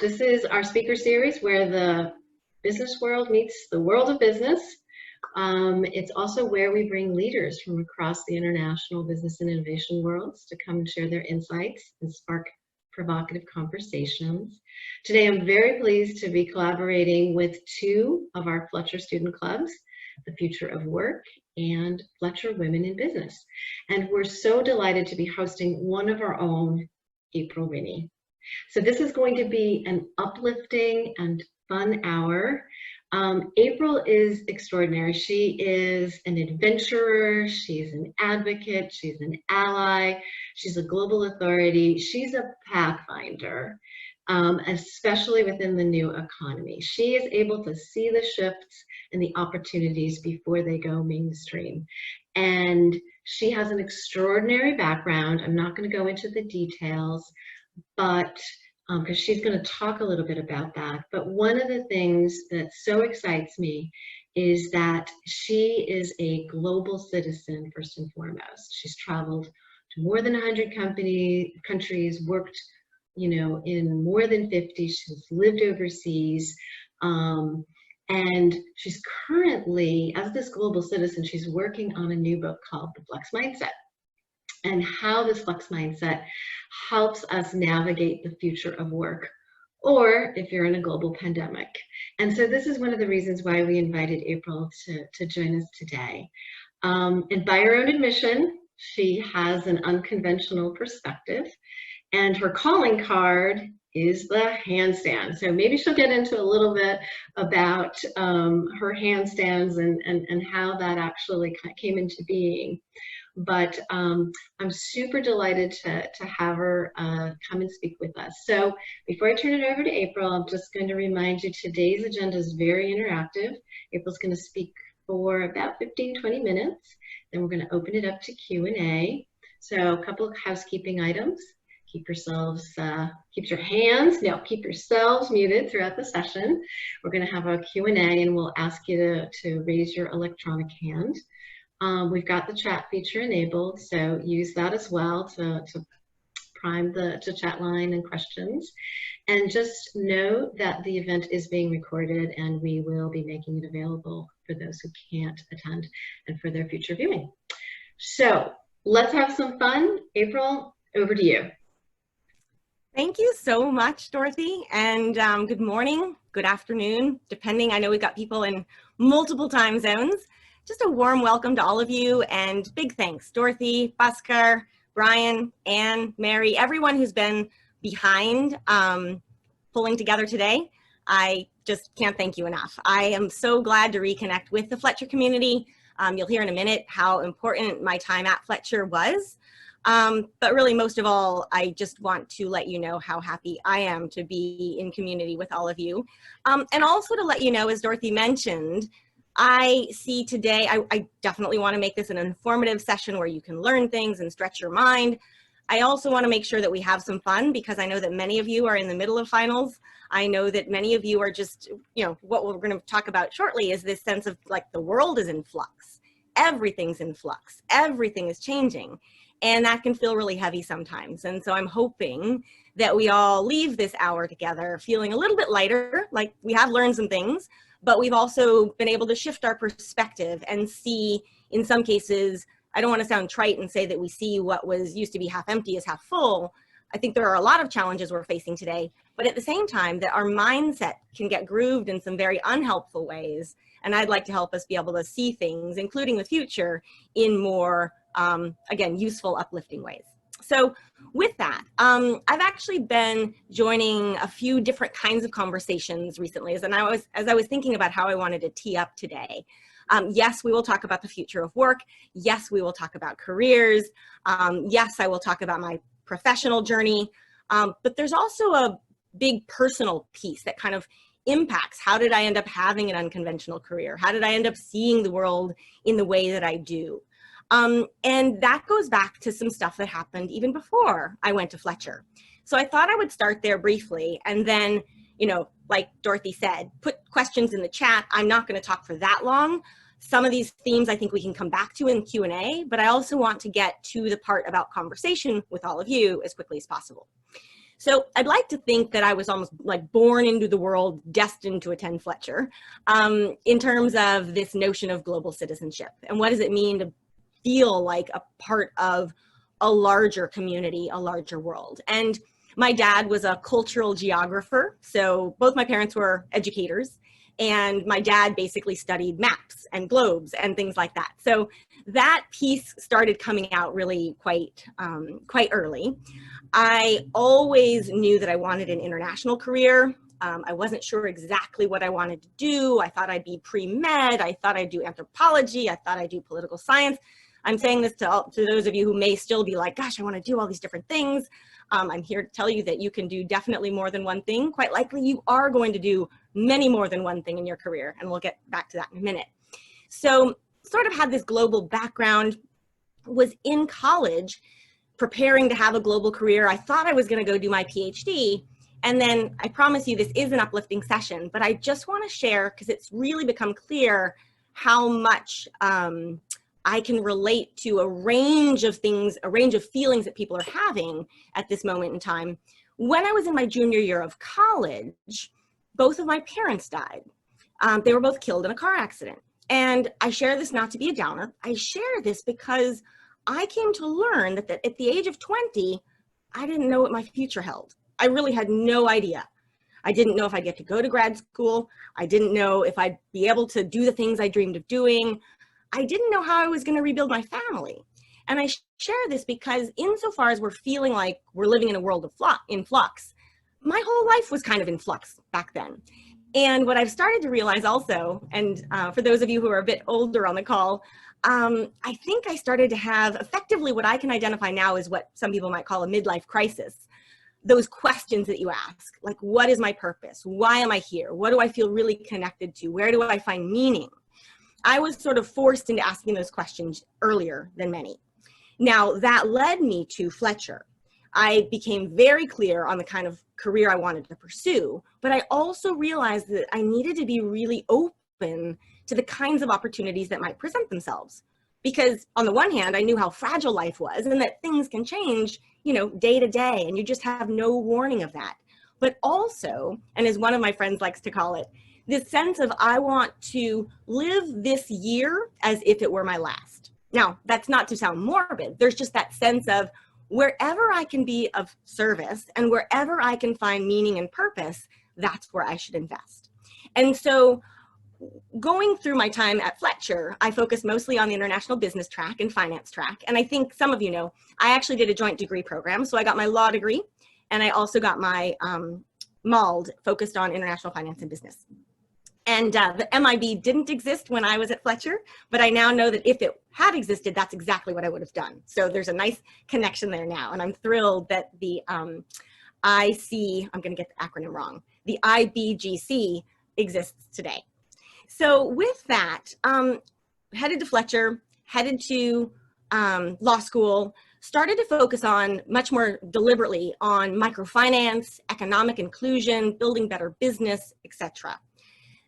This is our speaker series where the business world meets the world of business. It's also where we bring leaders from across the international business and innovation worlds to come and share their insights and spark provocative conversations. Today, I'm very pleased to be collaborating with two of our Fletcher student clubs, The Future of Work and Fletcher Women in Business. And we're so delighted to be hosting one of our own, April Rinne. So this is going to be an uplifting and fun hour. April is extraordinary. She is an adventurer, she's an advocate, she's an ally, she's a global authority, she's a pathfinder, especially within the new economy. She is able to see the shifts and the opportunities before they go mainstream. And she has an extraordinary background. I'm not going to go into the details, but because she's going to talk a little bit about that. But one of the things that so excites me is that she is a global citizen first and foremost. She's traveled to more than 100 countries, worked, in more than 50. She's lived overseas. And she's currently, as this global citizen, she's working on a new book called The Flux Mindset, and how this Flux Mindset helps us navigate the future of work, or if you're in a global pandemic. And so this is one of the reasons why we invited April to join us today. And by her own admission, she has an unconventional perspective, and her calling card is the handstand. So maybe she'll get into a little bit about her handstands and how that actually came into being. But I'm super delighted to have her come and speak with us. So before I turn it over to April, I'm just going to remind you today's agenda is very interactive. April's going to speak for about 15-20 minutes. Then we're going to open it up to Q&A. So a couple of housekeeping items. Keep yourselves muted throughout the session. We're going to have a Q&A, and we'll ask you to raise your electronic hand. We've got the chat feature enabled, so use that as well to prime the chat line and questions. And just know that the event is being recorded, and we will be making it available for those who can't attend and for their future viewing. So let's have some fun. April, over to you. Thank you so much, Dorothy, and good morning, good afternoon, depending. I know we've got people in multiple time zones. Just a warm welcome to all of you, and big thanks, Dorothy, Bhaskar, Brian, Anne, Mary, everyone who's been behind pulling together today. I just can't thank you enough. I am so glad to reconnect with the Fletcher community. You'll hear in a minute how important my time at Fletcher was. But really, most of all, I just want to let you know how happy I am to be in community with all of you. And also to let you know, as Dorothy mentioned, I see today, I definitely want to make this an informative session where you can learn things and stretch your mind. I also want to make sure that we have some fun, because I know that many of you are in the middle of finals. I know that many of you are just, what we're going to talk about shortly is this sense of like the world is in flux. Everything's in flux. Everything is changing. And that can feel really heavy sometimes. And so I'm hoping that we all leave this hour together feeling a little bit lighter, like we have learned some things, but we've also been able to shift our perspective and see, in some cases, I don't want to sound trite and say that we see what used to be half empty as half full. I think there are a lot of challenges we're facing today, but at the same time that our mindset can get grooved in some very unhelpful ways. And I'd like to help us be able to see things, including the future, in more, again, useful, uplifting ways. So with that, I've actually been joining a few different kinds of conversations recently, as I was thinking about how I wanted to tee up today. Yes, we will talk about the future of work. Yes, we will talk about careers. Yes, I will talk about my professional journey. But there's also a big personal piece that kind of impacts how did I end up having an unconventional career? How did I end up seeing the world in the way that I do? And that goes back to some stuff that happened even before I went to Fletcher. So I thought I would start there briefly, and then, like Dorothy said, put questions in the chat. I'm not going to talk for that long. Some of these themes I think we can come back to in Q&A, but I also want to get to the part about conversation with all of you as quickly as possible. So I'd like to think that I was almost like born into the world, destined to attend Fletcher, in terms of this notion of global citizenship. And what does it mean to feel like a part of a larger community, a larger world? And my dad was a cultural geographer. So both my parents were educators. And my dad basically studied maps and globes and things like that. So that piece started coming out really quite early. I always knew that I wanted an international career. I wasn't sure exactly what I wanted to do. I thought I'd be pre-med. I thought I'd do anthropology. I thought I'd do political science. I'm saying this to those of you who may still be like, gosh, I want to do all these different things. I'm here to tell you that you can do definitely more than one thing. Quite likely you are going to do many more than one thing in your career, and we'll get back to that in a minute. So sort of had this global background, was in college preparing to have a global career. I thought I was going to go do my PhD. And then I promise you this is an uplifting session, but I just want to share, because it's really become clear how much I can relate to a range of things, a range of feelings that people are having at this moment in time. When I was in my junior year of college, both of my parents died. They were both killed in a car accident. And I share this not to be a downer. I share this because I came to learn that at the age of 20, I didn't know what my future held. I really had no idea. I didn't know if I'd get to go to grad school. I didn't know if I'd be able to do the things I dreamed of doing. I didn't know how I was going to rebuild my family. And I share this because insofar as we're feeling like we're living in a world of flux, my whole life was kind of in flux back then. And what I've started to realize also, and for those of you who are a bit older on the call, I think I started to have effectively what I can identify now as what some people might call a midlife crisis. Those questions that you ask, like, what is my purpose? Why am I here? What do I feel really connected to? Where do I find meaning? I was sort of forced into asking those questions earlier than many. Now, that led me to Fletcher. I became very clear on the kind of career I wanted to pursue, but I also realized that I needed to be really open to the kinds of opportunities that might present themselves. Because on the one hand, I knew how fragile life was and that things can change, you know, day to day, and you just have no warning of that. But also, and as one of my friends likes to call it, this sense of I want to live this year as if it were my last. Now, that's not to sound morbid. There's just that sense of wherever I can be of service and wherever I can find meaning and purpose, that's where I should invest. And so going through my time at Fletcher, I focused mostly on the international business track and finance track. And I think some of you know, I actually did a joint degree program. So I got my law degree and I also got my MALD, focused on international finance and business. And the MIB didn't exist when I was at Fletcher, but I now know that if it had existed, that's exactly what I would have done. So there's a nice connection there now. And I'm thrilled that the I'm going to get the acronym wrong, the IBGC exists today. So with that, headed to Fletcher, headed to law school, started to focus on much more deliberately on microfinance, economic inclusion, building better business, etc.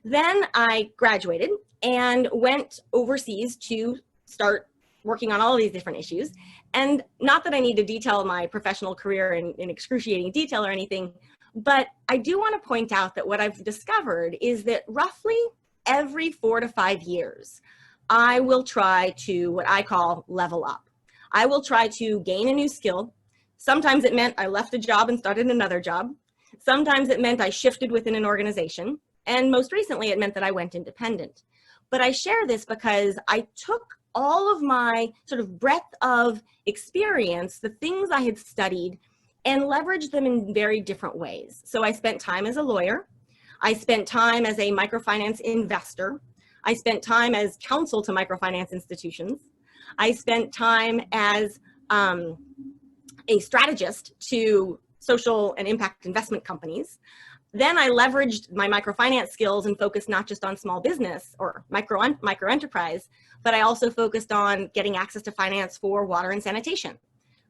Then I graduated and went overseas to start working on all of these different issues. And not that I need to detail my professional career in excruciating detail or anything, but I do want to point out that what I've discovered is that roughly every 4 to 5 years, I will try to what I call level up. I will try to gain a new skill. Sometimes it meant I left a job and started another job. Sometimes it meant I shifted within an organization. And most recently, it meant that I went independent. But I share this because I took all of my sort of breadth of experience, the things I had studied, and leveraged them in very different ways. So I spent time as a lawyer. I spent time as a microfinance investor. I spent time as counsel to microfinance institutions. I spent time as a strategist to social and impact investment companies. Then I leveraged my microfinance skills and focused not just on small business or micro enterprise, but I also focused on getting access to finance for water and sanitation,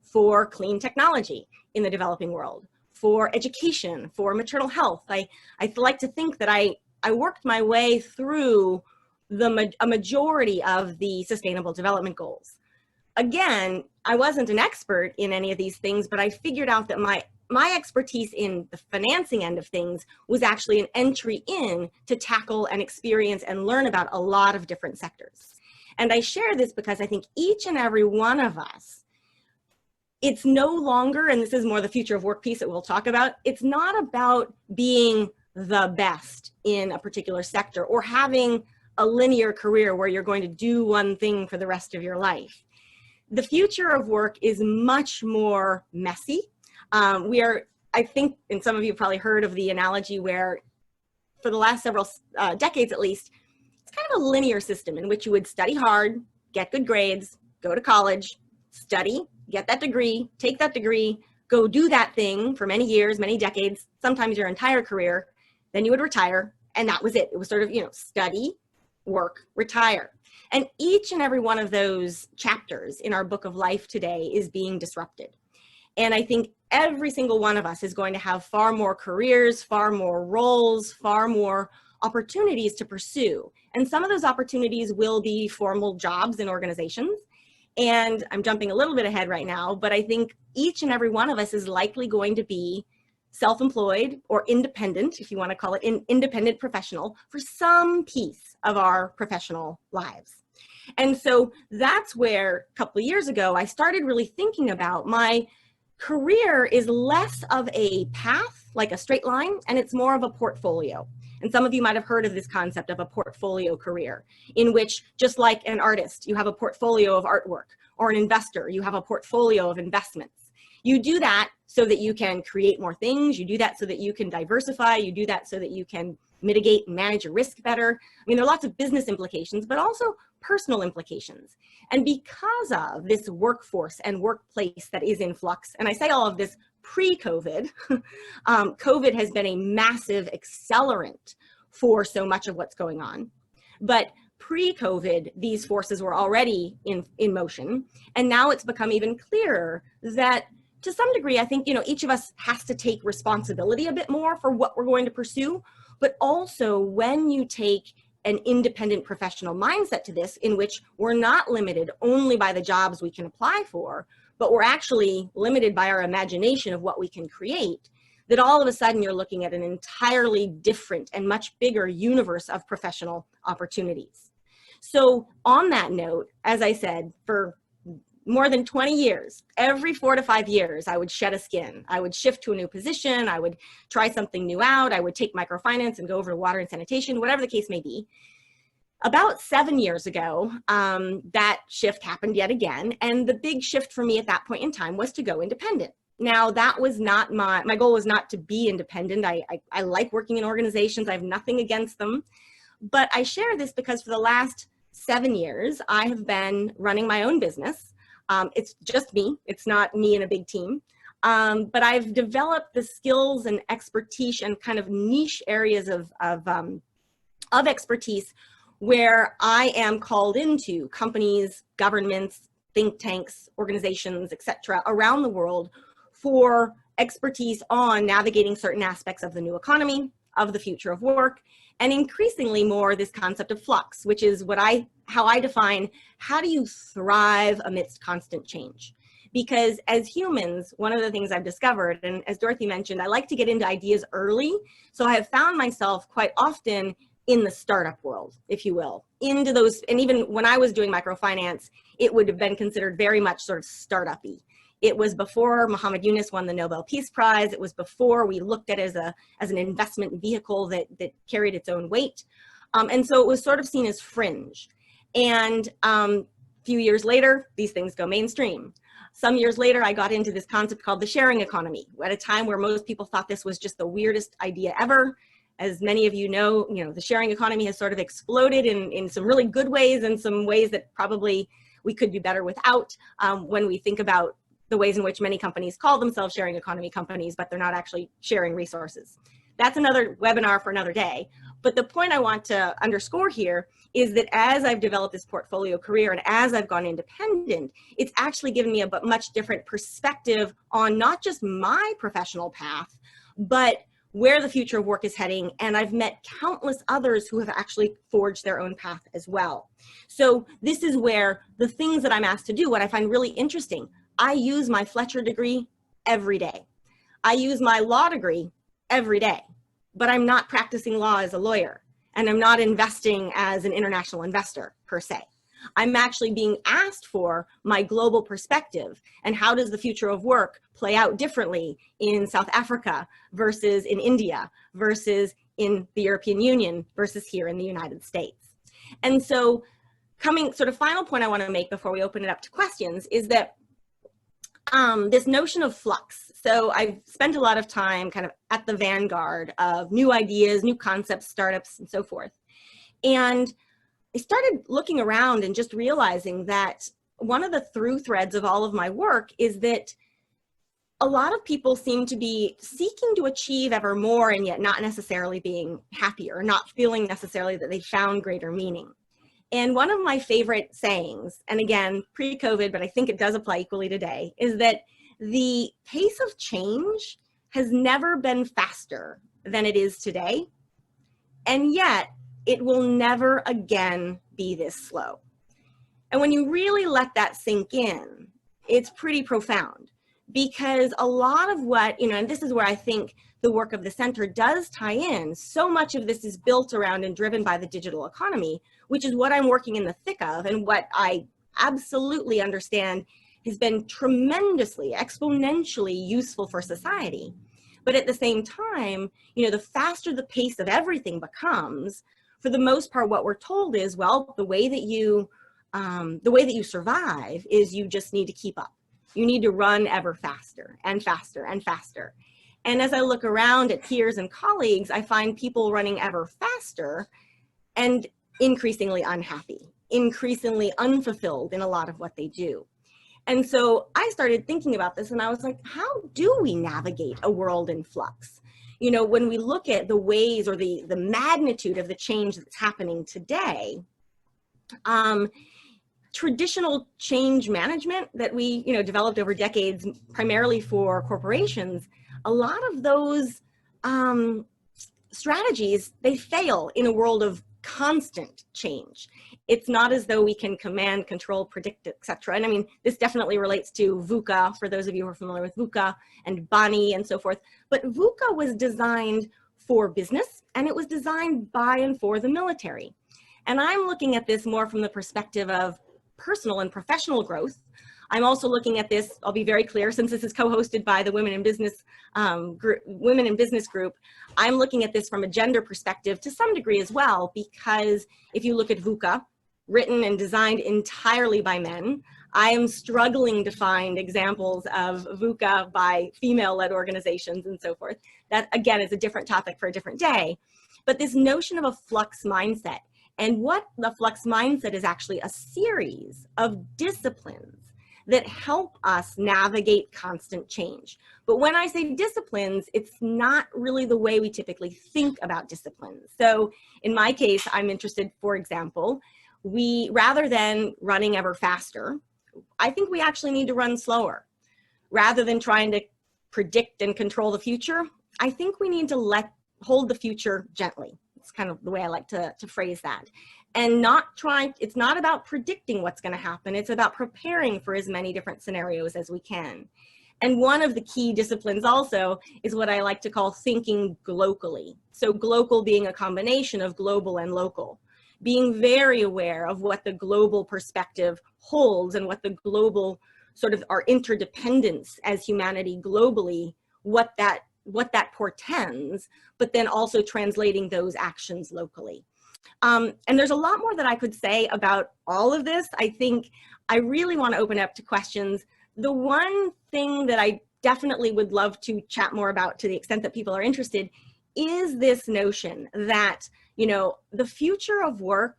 for clean technology in the developing world, for education, for maternal health. I like to think that I worked my way through a majority of the Sustainable Development Goals. Again, I wasn't an expert in any of these things, but I figured out that my my expertise in the financing end of things was actually an entry in to tackle and experience and learn about a lot of different sectors. And I share this because I think each and every one of us, it's no longer, and this is more the future of work piece that we'll talk about, it's not about being the best in a particular sector or having a linear career where you're going to do one thing for the rest of your life. The future of work is much more messy. I think, and some of you have probably heard of the analogy where for the last several decades at least, it's kind of a linear system in which you would study hard, get good grades, go to college, study, get that degree, take that degree, go do that thing for many years, many decades, sometimes your entire career, then you would retire, and that was it. It was sort of, study, work, retire. And each and every one of those chapters in our book of life today is being disrupted. And I think every single one of us is going to have far more careers, far more roles, far more opportunities to pursue. And some of those opportunities will be formal jobs in organizations. And I'm jumping a little bit ahead right now, but I think each and every one of us is likely going to be self-employed or independent, if you want to call it an independent professional, for some piece of our professional lives. And so that's where a couple of years ago, I started really thinking about my career is less of a path, like a straight line, and it's more of a portfolio. And some of you might have heard of this concept of a portfolio career, in which, just like an artist, you have a portfolio of artwork, or an investor, you have a portfolio of investments. You do that so that you can create more things. You do that so that you can diversify. You do that so that you can mitigate and manage your risk better. I mean, there are lots of business implications, but also personal implications. And because of this workforce and workplace that is in flux, and I say all of this pre-COVID, COVID has been a massive accelerant for so much of what's going on. But pre-COVID, these forces were already in motion. And now it's become even clearer that to some degree, I think, each of us has to take responsibility a bit more for what we're going to pursue. But also when you take an independent professional mindset to this, in which we're not limited only by the jobs we can apply for, but we're actually limited by our imagination of what we can create, that all of a sudden you're looking at an entirely different and much bigger universe of professional opportunities. So on that note, as I said, for more than 20 years, every 4 to 5 years, I would shed a skin. I would shift to a new position. I would try something new out. I would take microfinance and go over to water and sanitation, whatever the case may be. About 7 years ago, that shift happened yet again. And the big shift for me at that point in time was to go independent. Now, that was not my goal was not to be independent. I like working in organizations. I have nothing against them. But I share this because for the last 7 years, I have been running my own business. It's just me. It's not me and a big team. But I've developed the skills and expertise and kind of niche areas of expertise where I am called into companies, governments, think tanks, organizations, etc., around the world for expertise on navigating certain aspects of the new economy, of the future of work, and increasingly more this concept of flux, which is how I define how do you thrive amidst constant change. Because as humans, one of the things I've discovered, and as Dorothy mentioned, I like to get into ideas early. So I have found myself quite often in the startup world, if you will, into those. And even when I was doing microfinance, it would have been considered very much sort of startup-y. It was before Muhammad Yunus won the Nobel Peace Prize. It was before we looked at it as an investment vehicle that carried its own weight. And so it was sort of seen as fringe. And a few years later, these things go mainstream. Some years later, I got into this concept called the sharing economy, at a time where most people thought this was just the weirdest idea ever. As many of you know, the sharing economy has sort of exploded in some really good ways and some ways that probably we could do better without when we think about the ways in which many companies call themselves sharing economy companies, but they're not actually sharing resources. That's another webinar for another day. But the point I want to underscore here is that as I've developed this portfolio career and as I've gone independent, it's actually given me a much different perspective on not just my professional path, but where the future of work is heading. And I've met countless others who have actually forged their own path as well. So this is where the things that I'm asked to do, what I find really interesting, I use my Fletcher degree every day. I use my law degree every day, but I'm not practicing law as a lawyer, and I'm not investing as an international investor per se. I'm actually being asked for my global perspective and how does the future of work play out differently in South Africa versus in India versus in the European Union versus here in the United States. And so final point I want to make before we open it up to questions is that this notion of flux. So I've spent a lot of time kind of at the vanguard of new ideas, new concepts, startups, and so forth. And I started looking around and just realizing that one of the through threads of all of my work is that a lot of people seem to be seeking to achieve ever more and yet not necessarily being happier, not feeling necessarily that they found greater meaning. And one of my favorite sayings, and again, pre-COVID, but I think it does apply equally today, is that the pace of change has never been faster than it is today. And yet, it will never again be this slow. And when you really let that sink in, it's pretty profound, because a lot of what, and this is where I think the work of the center does tie in. So much of this is built around and driven by the digital economy, which is what I'm working in the thick of and what I absolutely understand has been tremendously, exponentially useful for society. But at the same time, the faster the pace of everything becomes, for the most part, what we're told is, well, the way that you survive is you just need to keep up. You need to run ever faster and faster and faster. And as I look around at peers and colleagues, I find people running ever faster and increasingly unhappy, increasingly unfulfilled in a lot of what they do. And so I started thinking about this and I was like, how do we navigate a world in flux? When we look at the ways or the magnitude of the change that's happening today, traditional change management that we, developed over decades, primarily for corporations, a lot of those strategies, they fail in a world of constant change. It's not as though we can command, control, predict, etc. And I mean, this definitely relates to VUCA, for those of you who are familiar with VUCA and Bani and so forth. But VUCA was designed for business, and it was designed by and for the military. And I'm looking at this more from the perspective of personal and professional growth. I'm also looking at this, I'll be very clear, since this is co-hosted by the Women in Business group, I'm looking at this from a gender perspective to some degree as well, because if you look at VUCA, written and designed entirely by men, I am struggling to find examples of VUCA by female-led organizations and so forth. That, again, is a different topic for a different day. But this notion of a flux mindset, and what the flux mindset is actually a series of disciplines that help us navigate constant change. But when I say disciplines, it's not really the way we typically think about disciplines. So in my case, I'm interested, for example, rather than running ever faster, I think we actually need to run slower. Rather than trying to predict and control the future, I think we need to hold the future gently. It's kind of the way I like to phrase that. And it's not about predicting what's going to happen. It's about preparing for as many different scenarios as we can. And one of the key disciplines also is what I like to call thinking globally. So global being a combination of global and local. Being very aware of what the global perspective holds and what the global sort of our interdependence as humanity globally, what that portends, but then also translating those actions locally. And there's a lot more that I could say about all of this. I think I really want to open up to questions. The one thing that I definitely would love to chat more about, to the extent that people are interested, is this notion that, the future of work,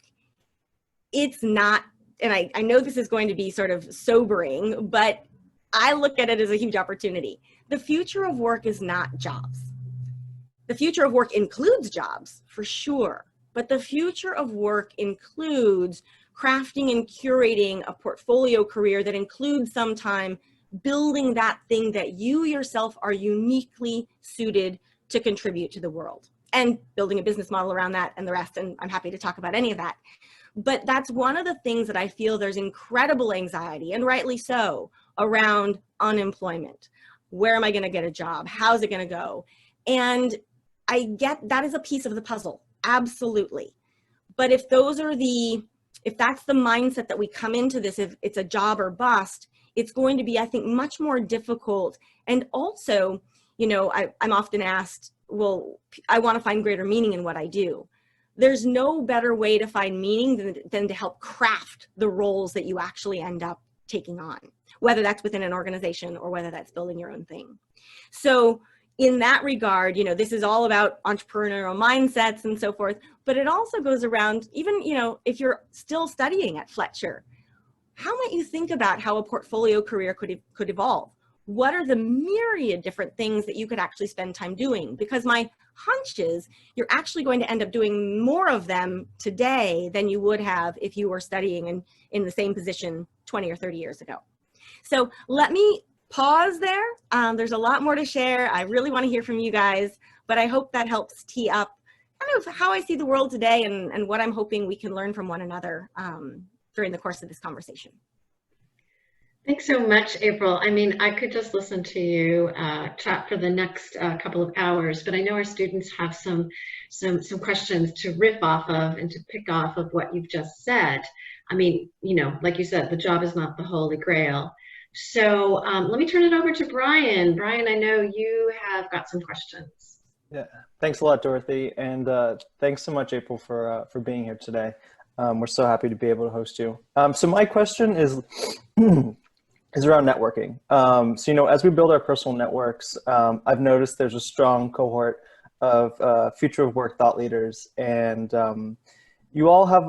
it's not, and I know this is going to be sort of sobering, but I look at it as a huge opportunity. The future of work is not jobs. The future of work includes jobs, for sure. But the future of work includes crafting and curating a portfolio career that includes sometime building that thing that you yourself are uniquely suited to contribute to the world, and building a business model around that and the rest. And I'm happy to talk about any of that. But that's one of the things that I feel there's incredible anxiety, and rightly so, around unemployment. where am I going to get a job? How's it going to go? And I get that is a piece of the puzzle. Absolutely. But if that's the mindset that we come into this, if it's a job or bust, it's going to be, I think, much more difficult. And also, you know, I'm often asked, well, I want to find greater meaning in what I do. There's no better way to find meaning than to help craft the roles that you actually end up taking on, whether that's within an organization or whether that's building your own thing. So in that regard, you know, this is all about entrepreneurial mindsets and so forth, but it also goes around, even, you know, if you're still studying at Fletcher, how might you think about how a portfolio career could evolve? What are the myriad different things that you could actually spend time doing? Because my hunch is you're actually going to end up doing more of them today than you would have if you were studying in the same position 20 or 30 years ago. So let me pause there. There's a lot more to share. I really want to hear from you guys, but I hope that helps tee up kind of how I see the world today and what I'm hoping we can learn from one another during the course of this conversation. Thanks so much, April. I mean, I could just listen to you chat for the next couple of hours, but I know our students have some questions to riff off of and to pick off of what you've just said. I mean, you know, like you said, the job is not the holy grail. So let me turn it over to Brian. Brian, I know you have got some questions. Yeah, thanks a lot, Dorothy, and thanks so much, April, for being here today. We're so happy to be able to host you. So my question is around networking. So, you know, as we build our personal networks, I've noticed there's a strong cohort of future of work thought leaders, and you all have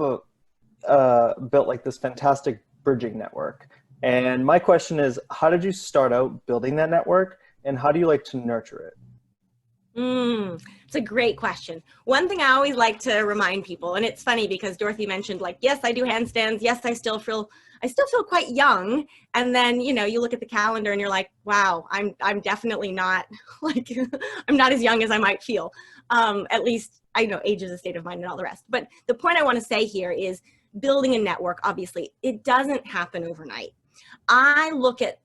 built like this fantastic bridging network. And my question is, how did you start out building that network, and how do you like to nurture it? It's a great question. One thing I always like to remind people, and it's funny because Dorothy mentioned, like, yes, I do handstands. Yes, I still feel quite young. And then, you know, you look at the calendar and you're like, wow, I'm definitely not like, I'm not as young as I might feel. At least I know age is a state of mind and all the rest. But the point I want to say here is building a network, obviously, it doesn't happen overnight. I look at,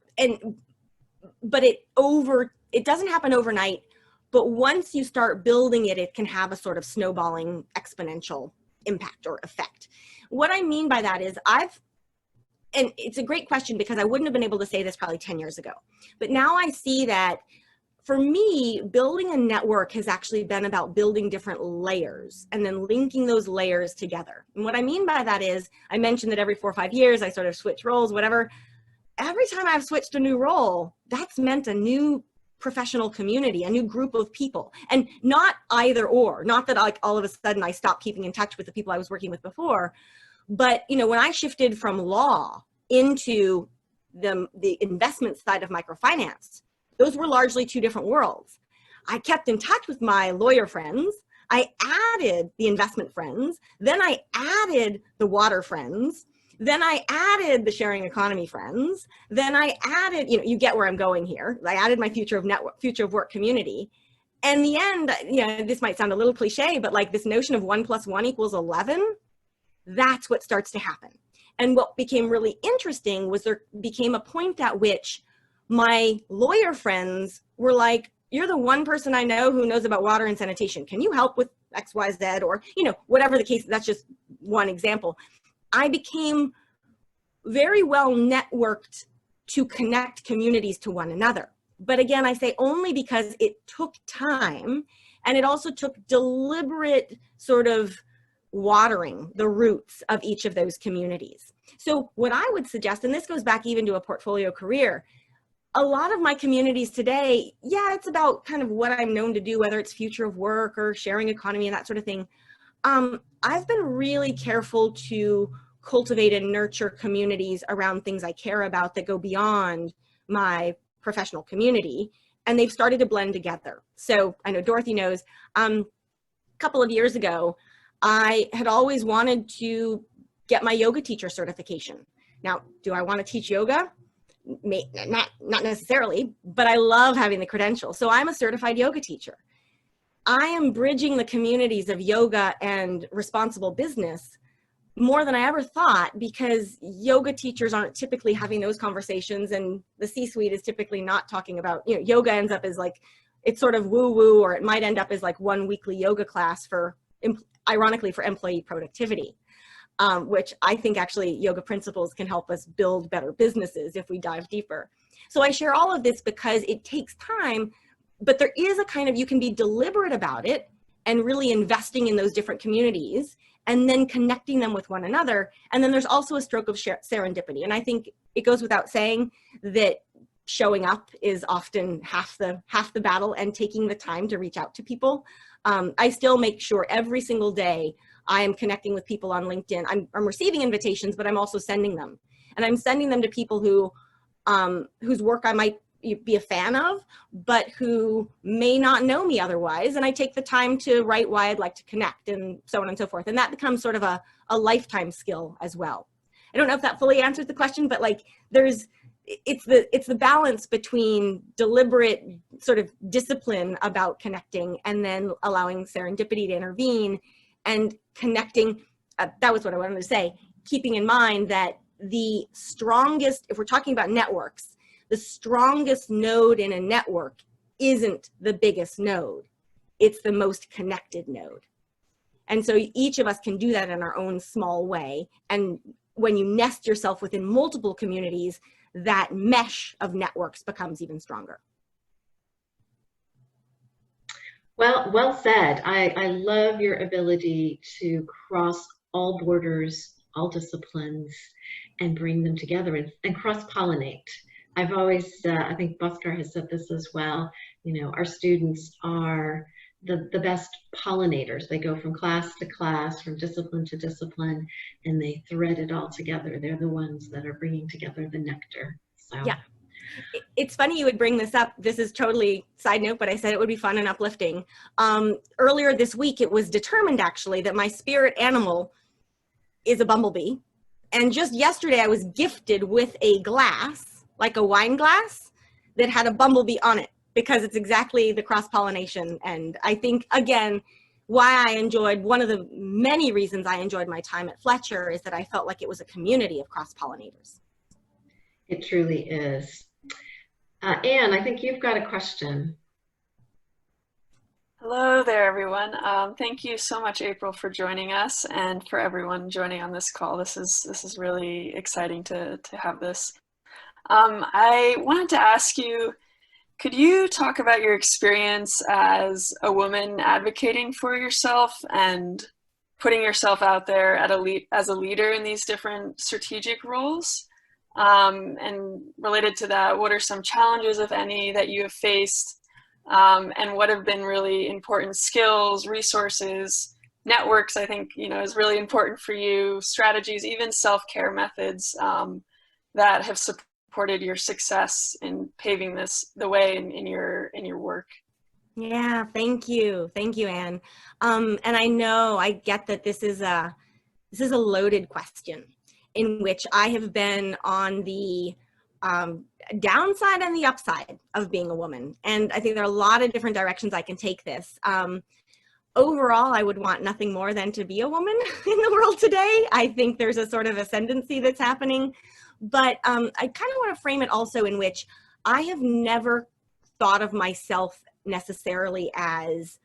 but it doesn't happen overnight. But once you start building it, it can have a sort of snowballing exponential impact or effect. What I mean by that is and it's a great question because I wouldn't have been able to say this probably 10 years ago. But now I see that for me, building a network has actually been about building different layers and then linking those layers together. And what I mean by that is, I mentioned that every 4 or 5 years, I sort of switch roles, whatever. Every time I've switched a new role, that's meant a new professional community, a new group of people, and not either or, not that like all of a sudden I stopped keeping in touch with the people I was working with before, but you know, when I shifted from law into the investment side of microfinance, those were largely two different worlds. I kept in touch with my lawyer friends. I added the investment friends. Then I added the water friends. Then I added the sharing economy friends. Then I added, you know, you get where I'm going here. I added my future of work community. And the end, you know, this might sound a little cliche, but like this notion of 1 + 1 = 11, that's what starts to happen. And what became really interesting was there became a point at which my lawyer friends were like, you're the one person I know who knows about water and sanitation. Can you help with X, Y, Z, or, you know, whatever the case, that's just one example. I became very well networked to connect communities to one another. But again, I say only because it took time, and it also took deliberate sort of watering the roots of each of those communities. So what I would suggest, and this goes back even to a portfolio career, a lot of my communities today, yeah, it's about kind of what I'm known to do, whether it's future of work or sharing economy and that sort of thing. I've been really careful to cultivate and nurture communities around things I care about that go beyond my professional community, and they've started to blend together. So I know Dorothy knows, a couple of years ago, I had always wanted to get my yoga teacher certification. Now, do I want to teach yoga? Not necessarily, but I love having the credential. So I'm a certified yoga teacher. I am bridging the communities of yoga and responsible business more than I ever thought, because yoga teachers aren't typically having those conversations, and the C-suite is typically not talking about, you know, yoga ends up as like, it's sort of woo-woo, or it might end up as like one weekly yoga class for, ironically, for employee productivity, which I think actually yoga principles can help us build better businesses if we dive deeper. So I share all of this because it takes time, but there is a kind of, you can be deliberate about it and really investing in those different communities and then connecting them with one another. And then there's also a stroke of serendipity. And I think it goes without saying that showing up is often half the battle, and taking the time to reach out to people. I still make sure every single day I am connecting with people on LinkedIn. I'm receiving invitations, but I'm also sending them. And I'm sending them to people who, whose work I might be a fan of, but who may not know me otherwise. And I take the time to write why I'd like to connect, and so on and so forth. And that becomes sort of a lifetime skill as well. I don't know if that fully answers the question, but like it's the balance between deliberate sort of discipline about connecting and then allowing serendipity to intervene and connecting. That was what I wanted to say, keeping in mind that the strongest, if we're talking about networks, the strongest node in a network isn't the biggest node. It's the most connected node. And so each of us can do that in our own small way. And when you nest yourself within multiple communities, that mesh of networks becomes even stronger. Well said. I love your ability to cross all borders, all disciplines, and bring them together and cross-pollinate. I've always, I think Bhaskar has said this as well, you know, our students are the best pollinators. They go from class to class, from discipline to discipline, and they thread it all together. They're the ones that are bringing together the nectar. So. Yeah. It's funny you would bring this up. This is totally side note, but I said it would be fun and uplifting. Earlier this week, it was determined actually that my spirit animal is a bumblebee. And just yesterday, I was gifted with a glass, like a wine glass, that had a bumblebee on it, because it's exactly the cross-pollination. And I think, again, why I enjoyed, one of the many reasons I enjoyed my time at Fletcher is that I felt like it was a community of cross-pollinators. It truly is. Anne, I think you've got a question. Hello there, everyone. Thank you so much, April, for joining us, and for everyone joining on this call. This is really exciting to have this. I wanted to ask you, could you talk about your experience as a woman advocating for yourself and putting yourself out there as a leader in these different strategic roles? And related to that, what are some challenges, if any, that you have faced? And what have been really important skills, resources, networks, I think, you know, is really important for you, strategies, even self-care methods that have supported your success in paving the way in your work. Yeah, thank you, Anne. And I know, I get that this is a loaded question, in which I have been on the downside and the upside of being a woman. And I think there are a lot of different directions I can take this. Overall, I would want nothing more than to be a woman in the world today. I think there's a sort of ascendancy that's happening. But I kind of want to frame it also in which I have never thought of myself necessarily as,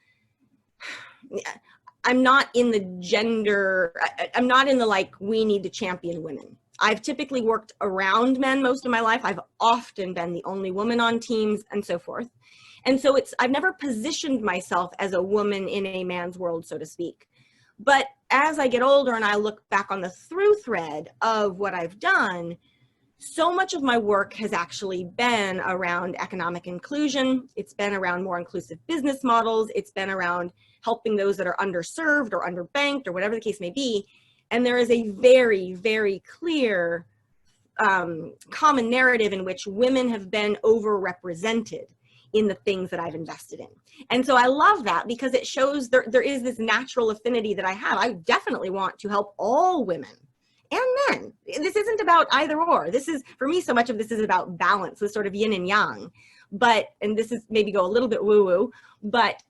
I'm not in the gender, I'm not in the like, we need to champion women. I've typically worked around men most of my life. I've often been the only woman on teams and so forth. And so I've never positioned myself as a woman in a man's world, so to speak. But as I get older and I look back on the through thread of what I've done, so much of my work has actually been around economic inclusion. It's been around more inclusive business models. It's been around helping those that are underserved or underbanked or whatever the case may be. And there is a very, very clear common narrative in which women have been overrepresented in the things that I've invested in. And so I love that because it shows there is this natural affinity that I have. I definitely want to help all women and men. This isn't about either or. This is, for me, so much of this is about balance, this sort of yin and yang. But, and this is maybe go a little bit woo-woo, but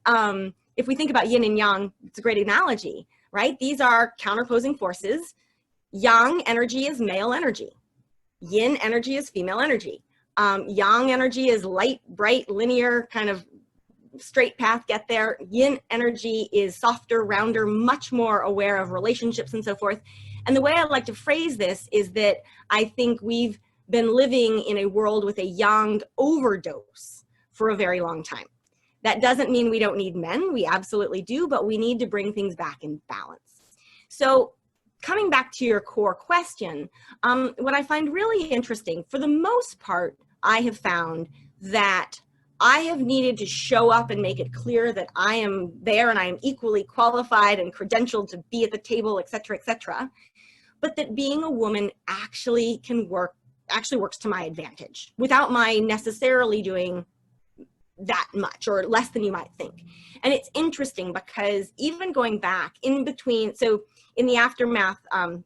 if we think about yin and yang, it's a great analogy, right? These are counterposing forces. yang energy is male energy. Yin energy is female energy. Yang energy is light, bright, linear, kind of straight path, get there. Yin energy is softer, rounder, much more aware of relationships and so forth. And the way I like to phrase this is that I think we've been living in a world with a yang overdose for a very long time. That doesn't mean we don't need men. We absolutely do, but we need to bring things back in balance. So coming back to your core question, what I find really interesting, for the most part, I have found that I have needed to show up and make it clear that I am there and I am equally qualified and credentialed to be at the table, et cetera, but that being a woman actually works to my advantage without my necessarily doing that much or less than you might think. And it's interesting because even going back in between, so in the aftermath of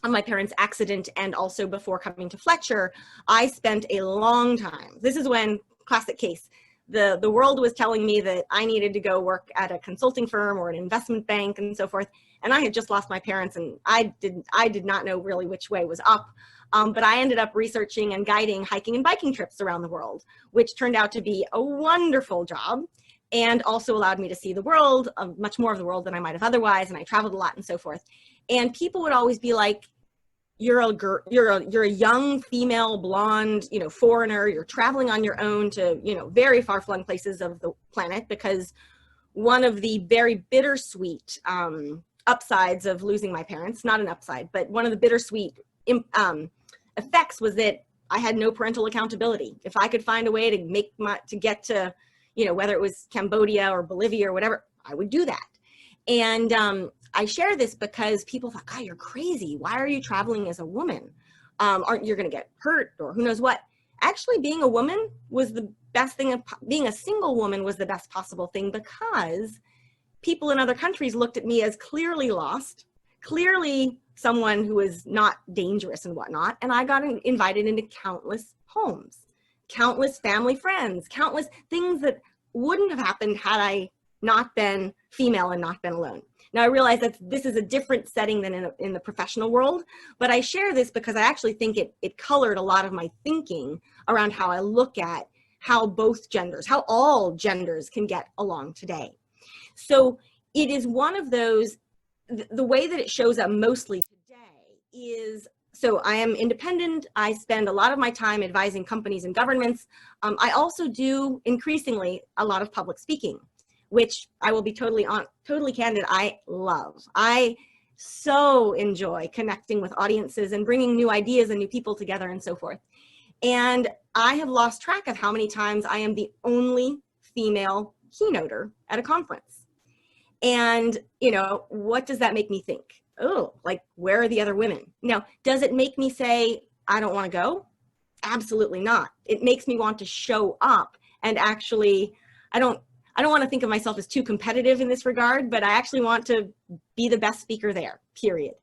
my parents' accident and also before coming to Fletcher, I spent a long time. This is when, classic case, the world was telling me that I needed to go work at a consulting firm or an investment bank and so forth. And I had just lost my parents and I did not know really which way was up. But I ended up researching and guiding hiking and biking trips around the world, which turned out to be a wonderful job and also allowed me to see the world, much more of the world than I might have otherwise. And I traveled a lot and so forth. And people would always be like, you're a young female blonde, foreigner, you're traveling on your own to, very far-flung places of the planet, because one of the very bittersweet upsides of losing my parents, not an upside, but one of the bittersweet effects was that I had no parental accountability. If I could find a way to get to, whether it was Cambodia or Bolivia or whatever, I would do that. And I share this because people thought, God, you're crazy. Why are you traveling as a woman? Aren't you going to get hurt or who knows what? Actually, being a woman was the best thing. Being a single woman was the best possible thing because people in other countries looked at me as clearly lost, clearly someone who is not dangerous and whatnot. And I got invited into countless homes, countless family friends, countless things that wouldn't have happened had I not been female and not been alone. Now I realize that this is a different setting than in the professional world, but I share this because I actually think it colored a lot of my thinking around how I look at how both genders, how all genders can get along today. So it is one of those, the way that it shows up mostly today is, so I am independent. I spend a lot of my time advising companies and governments. I also do increasingly a lot of public speaking, which I will be totally candid, I love. I so enjoy connecting with audiences and bringing new ideas and new people together and so forth. And I have lost track of how many times I am the only female keynoter at a conference. And, what does that make me think? Oh, like, where are the other women? Now, does it make me say, I don't want to go? Absolutely not. It makes me want to show up and actually, I don't want to think of myself as too competitive in this regard, but I actually want to be the best speaker there, period.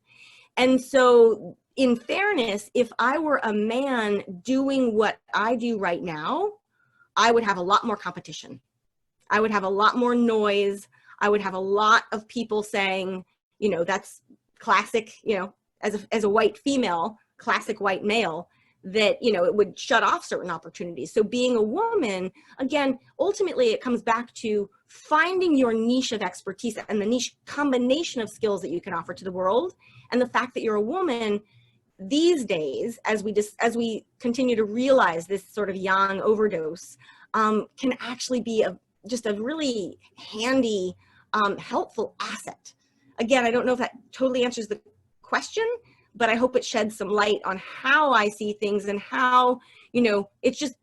And so in fairness, if I were a man doing what I do right now, I would have a lot more competition. I would have a lot more noise. I would have a lot of people saying, that's classic, as a white female, classic white male, that, it would shut off certain opportunities. So being a woman, again, ultimately it comes back to finding your niche of expertise and the niche combination of skills that you can offer to the world. And the fact that you're a woman these days, as we continue to realize this sort of yang overdose, can actually be just a really handy, helpful asset. Again, I don't know if that totally answers the question, but I hope it sheds some light on how I see things and how, it's just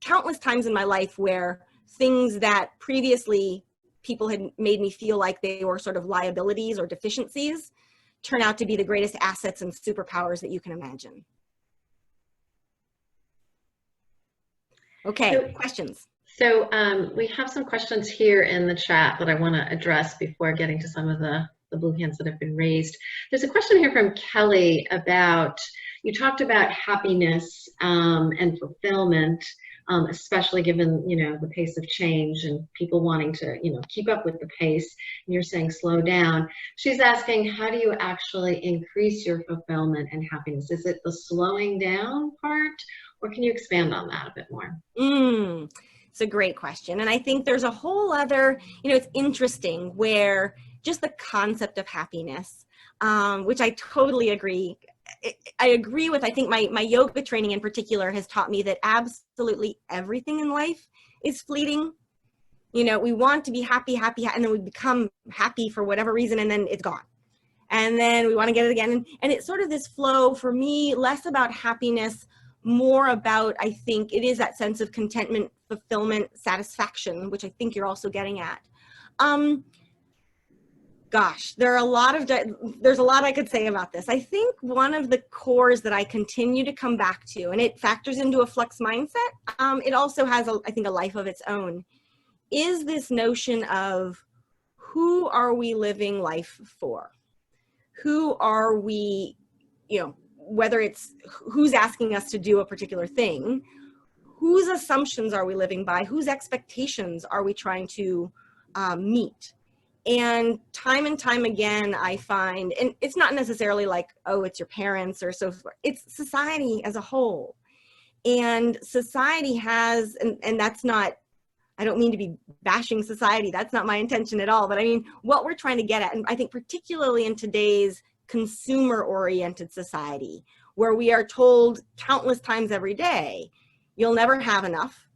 countless times in my life where things that previously people had made me feel like they were sort of liabilities or deficiencies turn out to be the greatest assets and superpowers that you can imagine. Okay, questions. So we have some questions here in the chat that I want to address before getting to some of the blue hands that have been raised. There's a question here from Kelly about, you talked about happiness and fulfillment. especially given, the pace of change and people wanting to, keep up with the pace. And you're saying slow down. She's asking, how do you actually increase your fulfillment and happiness? Is it the slowing down part, or can you expand on that a bit more? It's a great question. And I think there's a whole other, it's interesting where just the concept of happiness, which I totally agree. I agree with, I think my yoga training in particular has taught me that absolutely everything in life is fleeting. We want to be happy, and then we become happy for whatever reason, and then it's gone. And then we want to get it again. And it's sort of this flow for me, less about happiness, more about, I think it is that sense of contentment, fulfillment, satisfaction, which I think you're also getting at. Gosh, there's a lot I could say about this. I think one of the cores that I continue to come back to, and it factors into a Flux mindset, it also has, I think, a life of its own, is this notion of who are we living life for? Who are we, whether it's who's asking us to do a particular thing, whose assumptions are we living by, whose expectations are we trying to meet? And time again, I find, and it's not necessarily like, oh, it's your parents or so forth, it's society as a whole. And society has, and that's not, I don't mean to be bashing society, that's not my intention at all, but I mean, what we're trying to get at, and I think particularly in today's consumer-oriented society, where we are told countless times every day, you'll never have enough,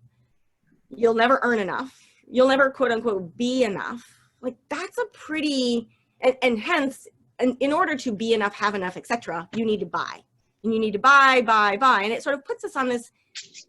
you'll never earn enough, you'll never quote unquote be enough. Like that's a pretty, and hence, in order to be enough, have enough, etc., you need to buy. And you need to buy. And it sort of puts us on this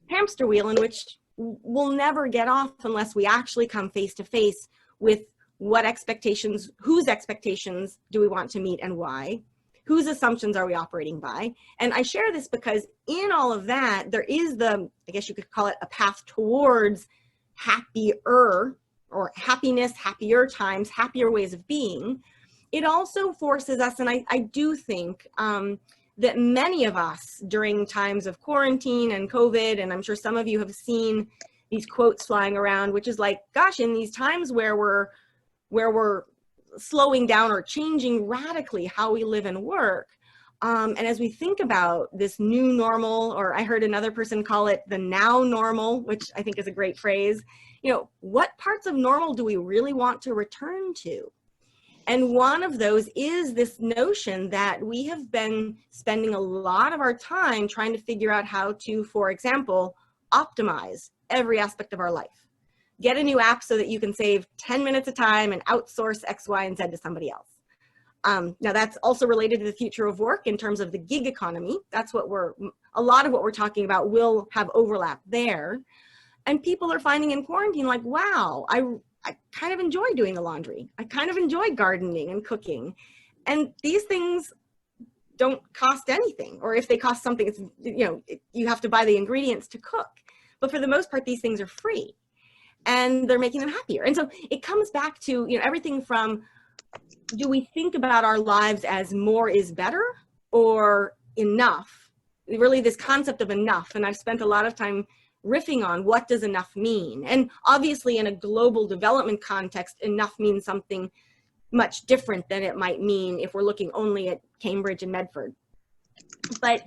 hamster wheel in which we'll never get off unless we actually come face to face with what expectations, whose expectations do we want to meet and why? Whose assumptions are we operating by? And I share this because in all of that, there is I guess you could call it a path towards happier, or happiness, happier times, happier ways of being. It also forces us, and I do think that many of us during times of quarantine and COVID, and I'm sure some of you have seen these quotes flying around, which is like, gosh, in these times where we're slowing down or changing radically how we live and work, and as we think about this new normal, or I heard another person call it the now normal, which I think is a great phrase, what parts of normal do we really want to return to? And one of those is this notion that we have been spending a lot of our time trying to figure out how to, for example, optimize every aspect of our life. Get a new app so that you can save 10 minutes of time and outsource X, Y, and Z to somebody else. Now that's also related to the future of work in terms of the gig economy. That's what a lot of what we're talking about will have overlap there. And people are finding in quarantine like, wow, I kind of enjoy doing the laundry. I kind of enjoy gardening and cooking. And these things don't cost anything. Or if they cost something, it's, you have to buy the ingredients to cook. But for the most part, these things are free and they're making them happier. And so it comes back to, everything from, do we think about our lives as more is better or enough? Really this concept of enough. And I've spent a lot of time riffing on what does enough mean? And obviously in a global development context, enough means something much different than it might mean if we're looking only at Cambridge and Medford. But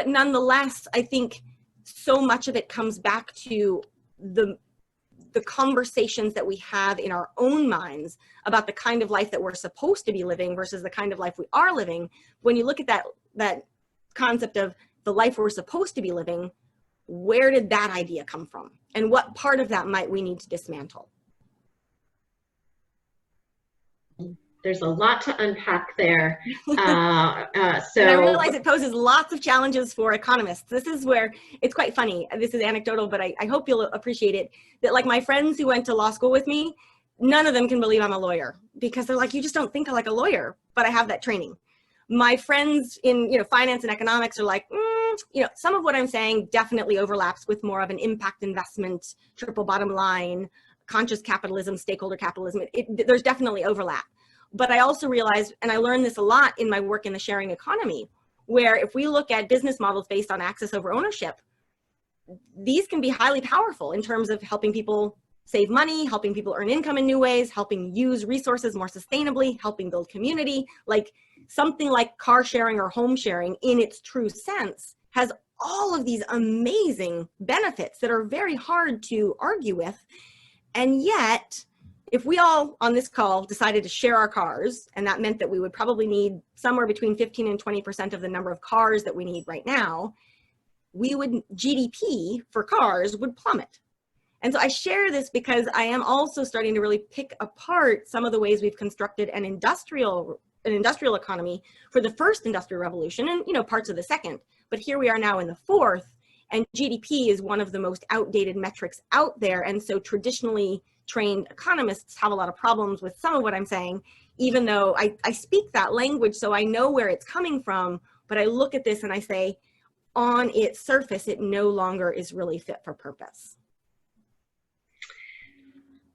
nonetheless, I think so much of it comes back to the conversations that we have in our own minds about the kind of life that we're supposed to be living versus the kind of life we are living. When you look at that concept of the life we're supposed to be living, where did that idea come from? And what part of that might we need to dismantle? There's a lot to unpack there. So and I realize it poses lots of challenges for economists. This is where it's quite funny. This is anecdotal, but I hope you'll appreciate it. That like my friends who went to law school with me, none of them can believe I'm a lawyer because they're like, you just don't think like a lawyer, but I have that training. My friends in finance and economics are like, some of what I'm saying definitely overlaps with more of an impact investment, triple bottom line, conscious capitalism, stakeholder capitalism. There's definitely overlap. But I also realized, and I learned this a lot in my work in the sharing economy, where if we look at business models based on access over ownership, these can be highly powerful in terms of helping people save money, helping people earn income in new ways, helping use resources more sustainably, helping build community. Like something like car sharing or home sharing in its true sense has all of these amazing benefits that are very hard to argue with. And yet, if we all on this call decided to share our cars, and that meant that we would probably need somewhere between 15 and 20% of the number of cars that we need right now, GDP for cars would plummet. And so I share this because I am also starting to really pick apart some of the ways we've constructed an industrial economy for the first industrial revolution and, you know, parts of the second. But here we are now in the fourth, and GDP is one of the most outdated metrics out there. And so traditionally trained economists have a lot of problems with some of what I'm saying, even though I speak that language, so I know where it's coming from. But I look at this and I say, on its surface, it no longer is really fit for purpose.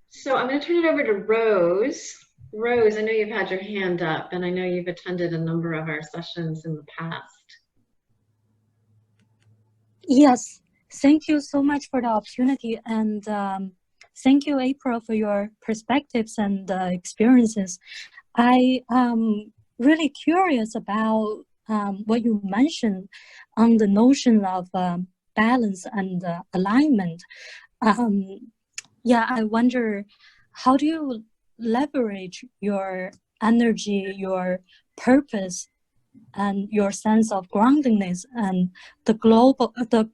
So I'm going to turn it over to Rose. Rose, I know you've had your hand up, and I know you've attended a number of our sessions in the past. Yes, thank you so much for the opportunity, and thank you, April, for your perspectives and experiences. I am really curious about what you mentioned on the notion of balance and alignment. Yeah, I wonder, how do you leverage your energy, your purpose, and your sense of groundedness and the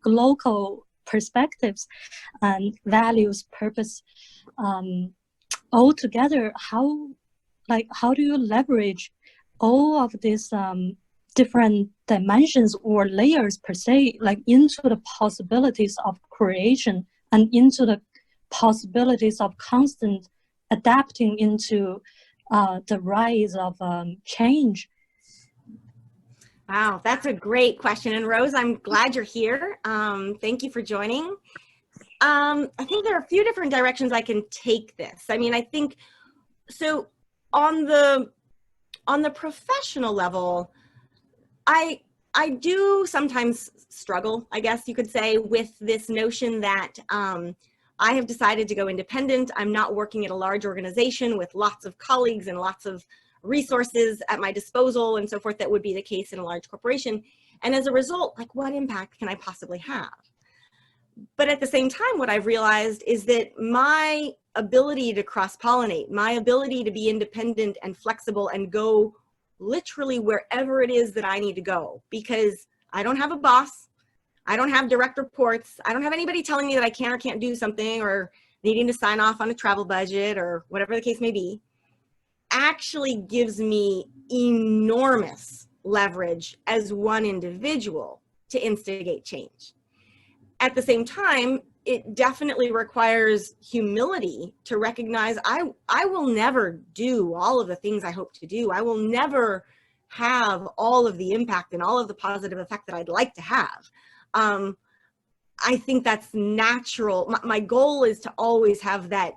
local perspectives and values, purpose, all together? How do you leverage all of these different dimensions or layers per se, like into the possibilities of creation and into the possibilities of constant adapting into the rise of change? Wow, that's a great question. And Rose, I'm glad you're here. Thank you for joining. I think there are a few different directions I can take this. I mean, I think, so on the professional level, I do sometimes struggle, I guess you could say, with this notion that I have decided to go independent. I'm not working at a large organization with lots of colleagues and lots of resources at my disposal and so forth. That would be the case in a large corporation. And as a result, like, what impact can I possibly have? But at the same time, what I've realized is that my ability to cross-pollinate, my ability to be independent and flexible and go literally wherever it is that I need to go, because I don't have a boss, I don't have direct reports, I don't have anybody telling me that I can or can't do something or needing to sign off on a travel budget or whatever the case may be, actually gives me enormous leverage as one individual to instigate change. At the same time, it definitely requires humility to recognize I will never do all of the things I hope to do. I will never have all of the impact and all of the positive effect that I'd like to have. I think that's natural. My goal is to always have that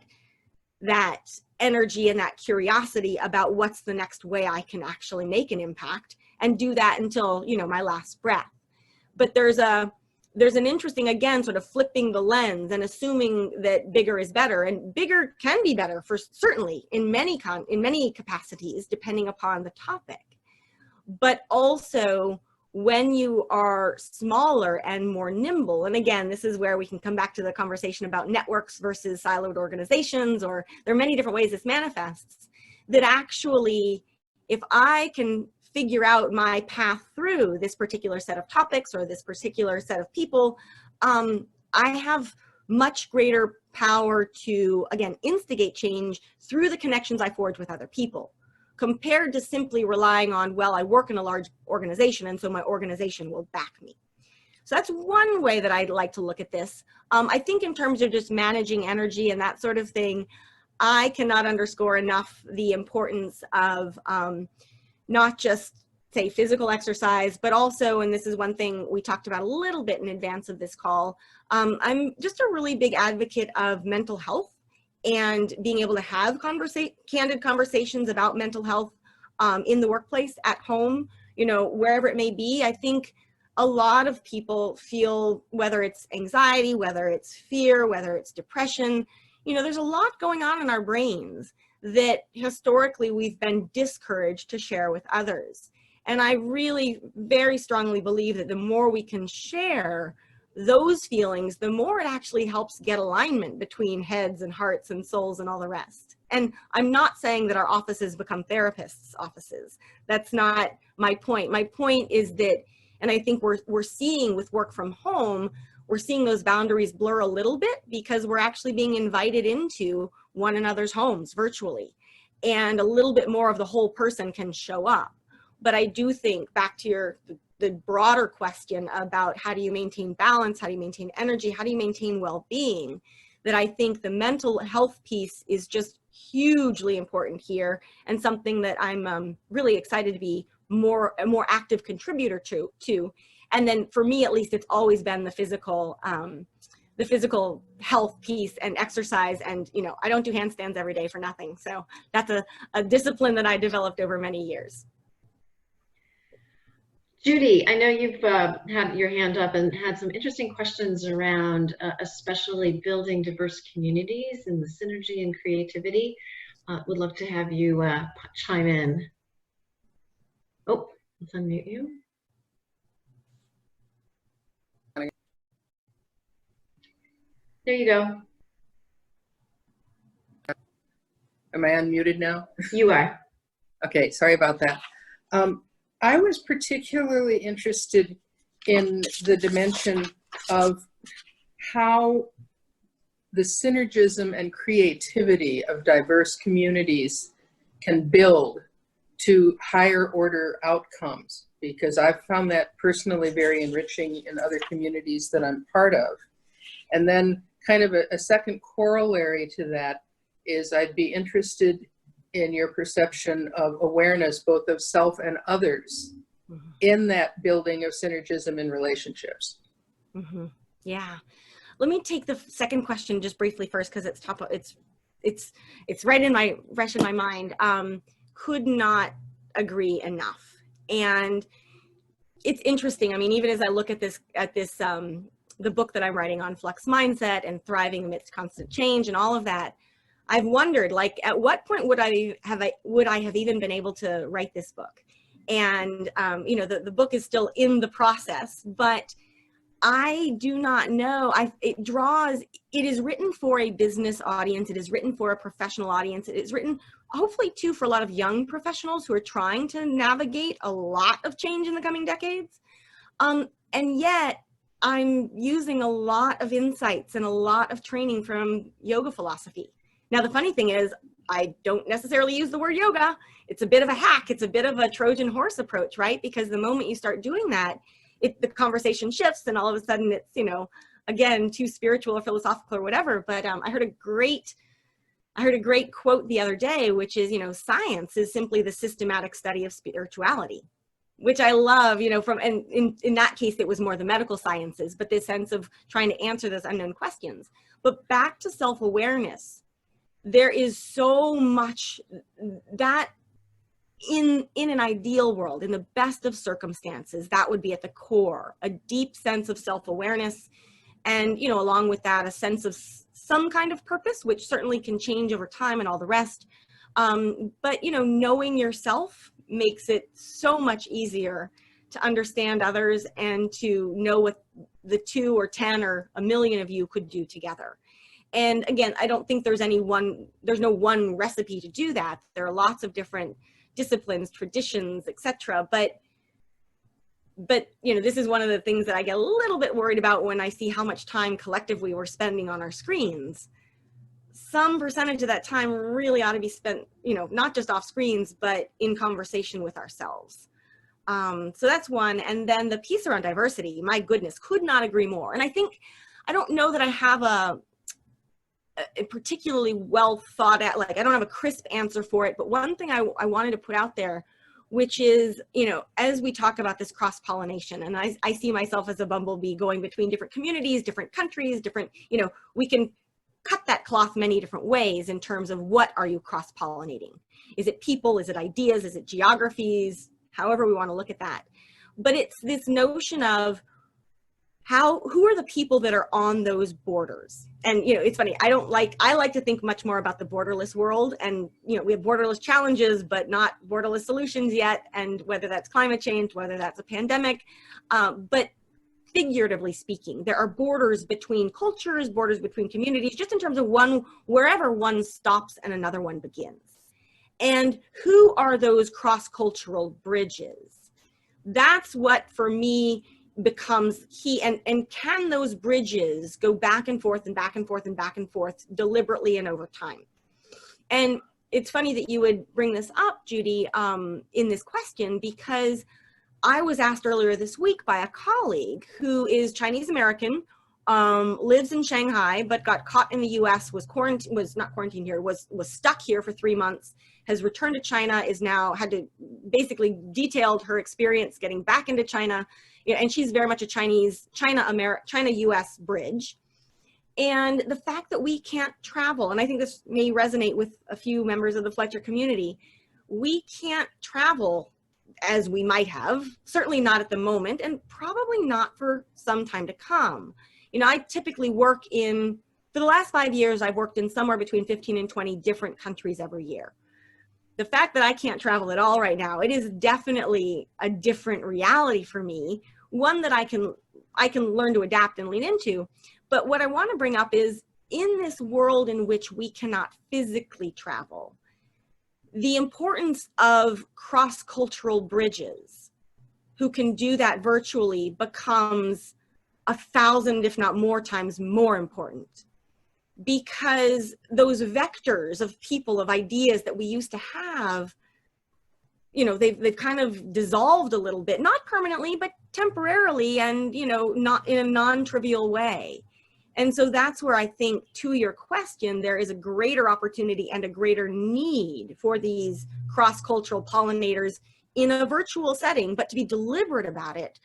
energy and that curiosity about what's the next way I can actually make an impact, and do that until, you know, my last breath. But there's an interesting, again, sort of flipping the lens and assuming that bigger is better, and bigger can be better for certainly in many capacities, depending upon the topic. But also, when you are smaller and more nimble, and again, this is where we can come back to the conversation about networks versus siloed organizations, or there are many different ways this manifests, that actually, if I can figure out my path through this particular set of topics or this particular set of people, I have much greater power to, again, instigate change through the connections I forge with other people, compared to simply relying on, well, I work in a large organization and so my organization will back me. So that's one way that I'd like to look at this. I think in terms of just managing energy and that sort of thing, I cannot underscore enough the importance of not just, say, physical exercise, but also, and this is one thing we talked about a little bit in advance of this call, I'm just a really big advocate of mental health and being able to have candid conversations about mental health in the workplace, at home, you know, wherever it may be. I think a lot of people feel, whether it's anxiety, whether it's fear, whether it's depression, you know, there's a lot going on in our brains that historically we've been discouraged to share with others. And I really very strongly believe that the more we can share those feelings, the more it actually helps get alignment between heads and hearts and souls and all the rest. And I'm not saying that our offices become therapists' offices. That's not my point. My point is that, and I think we're seeing with work from home, we're seeing those boundaries blur a little bit because we're actually being invited into one another's homes virtually. And a little bit more of the whole person can show up. But I do think, back to the broader question about how do you maintain balance, how do you maintain energy, how do you maintain well-being, that I think the mental health piece is just hugely important here, and something that I'm really excited to be a more active contributor to. And then for me, at least, it's always been the physical health piece and exercise. And, you know, I don't do handstands every day for nothing. So that's a discipline that I developed over many years. Judy, I know you've had your hand up and had some interesting questions around especially building diverse communities and the synergy and creativity. Would love to have you chime in. Oh, let's unmute you. There you go. Am I unmuted now? You are. Okay, sorry about that. I was particularly interested in the dimension of how the synergism and creativity of diverse communities can build to higher order outcomes, because I've found that personally very enriching in other communities that I'm part of. And then kind of a second corollary to that is I'd be interested in your perception of awareness, both of self and others, in that building of synergism in relationships. Yeah. Let me take the second question just briefly first, because it's top. It's right in my mind. Could not agree enough. And it's interesting. I mean, even as I look at this, the book that I'm writing on Flux mindset and thriving amidst constant change and all of that, I've wondered, like, at what point would I have even been able to write this book? And you know, the book is still in the process, but I do not know. It is written for a business audience. It is written for a professional audience. It is written, hopefully, too, for a lot of young professionals who are trying to navigate a lot of change in the coming decades. And yet, I'm using a lot of insights and a lot of training from yoga philosophy. Now, the funny thing is, I don't necessarily use the word yoga. It's a bit of a hack. It's a bit of a Trojan horse approach, right? Because the moment you start doing that, the conversation shifts, and all of a sudden it's, you know, again, too spiritual or philosophical or whatever. But I heard a great quote the other day, which is, you know, science is simply the systematic study of spirituality, which I love, you know, and in that case, it was more the medical sciences, but this sense of trying to answer those unknown questions. But back to self-awareness, there is so much that in an ideal world, in the best of circumstances, that would be at the core, a deep sense of self-awareness. And, you know, along with that, a sense of some kind of purpose, which certainly can change over time and all the rest. But, you know, knowing yourself makes it so much easier to understand others and to know what the 2 or 10 or a million of you could do together. And again, I don't think there's no one recipe to do that. There are lots of different disciplines, traditions, etc. But you know, this is one of the things that I get a little bit worried about when I see how much time collectively we're spending on our screens. Some percentage of that time really ought to be spent, you know, not just off screens, but in conversation with ourselves. So that's one. And then the piece around diversity, my goodness, could not agree more. And I don't know that I have a particularly well thought out, like I don't have a crisp answer for it, but one thing I wanted to put out there, which is, you know, as we talk about this cross-pollination, and I see myself as a bumblebee going between different communities, different countries, different, you know, we can cut that cloth many different ways in terms of what are you cross-pollinating? Is it people? Is it ideas? Is it geographies? However we want to look at that. but it's this notion of who are the people that are on those borders? And, it's funny, I like to think much more about the borderless world, and, we have borderless challenges, but not borderless solutions yet. And whether that's climate change, whether that's a pandemic, but figuratively speaking, there are borders between cultures, borders between communities, just in terms of wherever one stops and another one begins. And who are those cross-cultural bridges? That's what, for me, becomes key. And can those bridges go back and forth and back and forth and back and forth deliberately and over time? And it's funny that you would bring this up, Judy, in this question, because I was asked earlier this week by a colleague who is Chinese American, lives in Shanghai, but got caught in the US, was stuck here for 3 months, has returned to China, had to basically detailed her experience getting back into China. And she's very much a China-US bridge. And the fact that we can't travel, and I think this may resonate with a few members of the Fletcher community, we can't travel as we might have, certainly not at the moment, and probably not for some time to come. I typically for the last 5 years, I've worked in somewhere between 15 and 20 different countries every year. The fact that I can't travel at all right now, it is definitely a different reality for me, one that I can learn to adapt and lean into. But what I want to bring up is, in this world in which we cannot physically travel, the importance of cross-cultural bridges who can do that virtually becomes 1,000, if not more times more important. Because those vectors of people, of ideas that we used to have, they've kind of dissolved a little bit, not permanently, but temporarily, and, not in a non-trivial way. And so that's where I think, to your question, there is a greater opportunity and a greater need for these cross-cultural pollinators in a virtual setting, but to be deliberate about it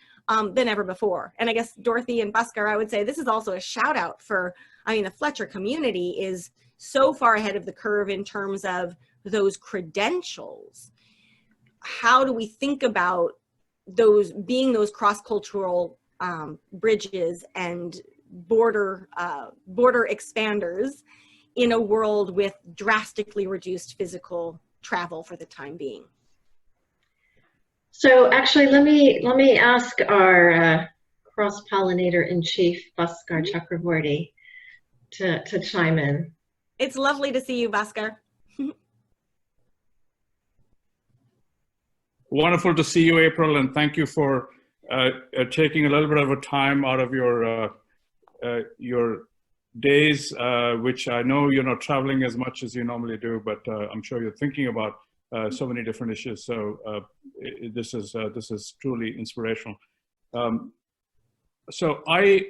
than ever before. And I guess, Dorothy and Bhaskar, I would say this is also a shout out for, the Fletcher community is so far ahead of the curve in terms of those credentials. How do we think about those being those cross-cultural bridges and border expanders in a world with drastically reduced physical travel for the time being? So actually, let me ask our cross-pollinator in chief, Bhaskar Chakravorti, to chime in. It's lovely to see you, Bhaskar. Wonderful to see you, April, and thank you for taking a little bit of a time out of your days, which I know you're not traveling as much as you normally do, but I'm sure you're thinking about so many different issues. So this is truly inspirational. So I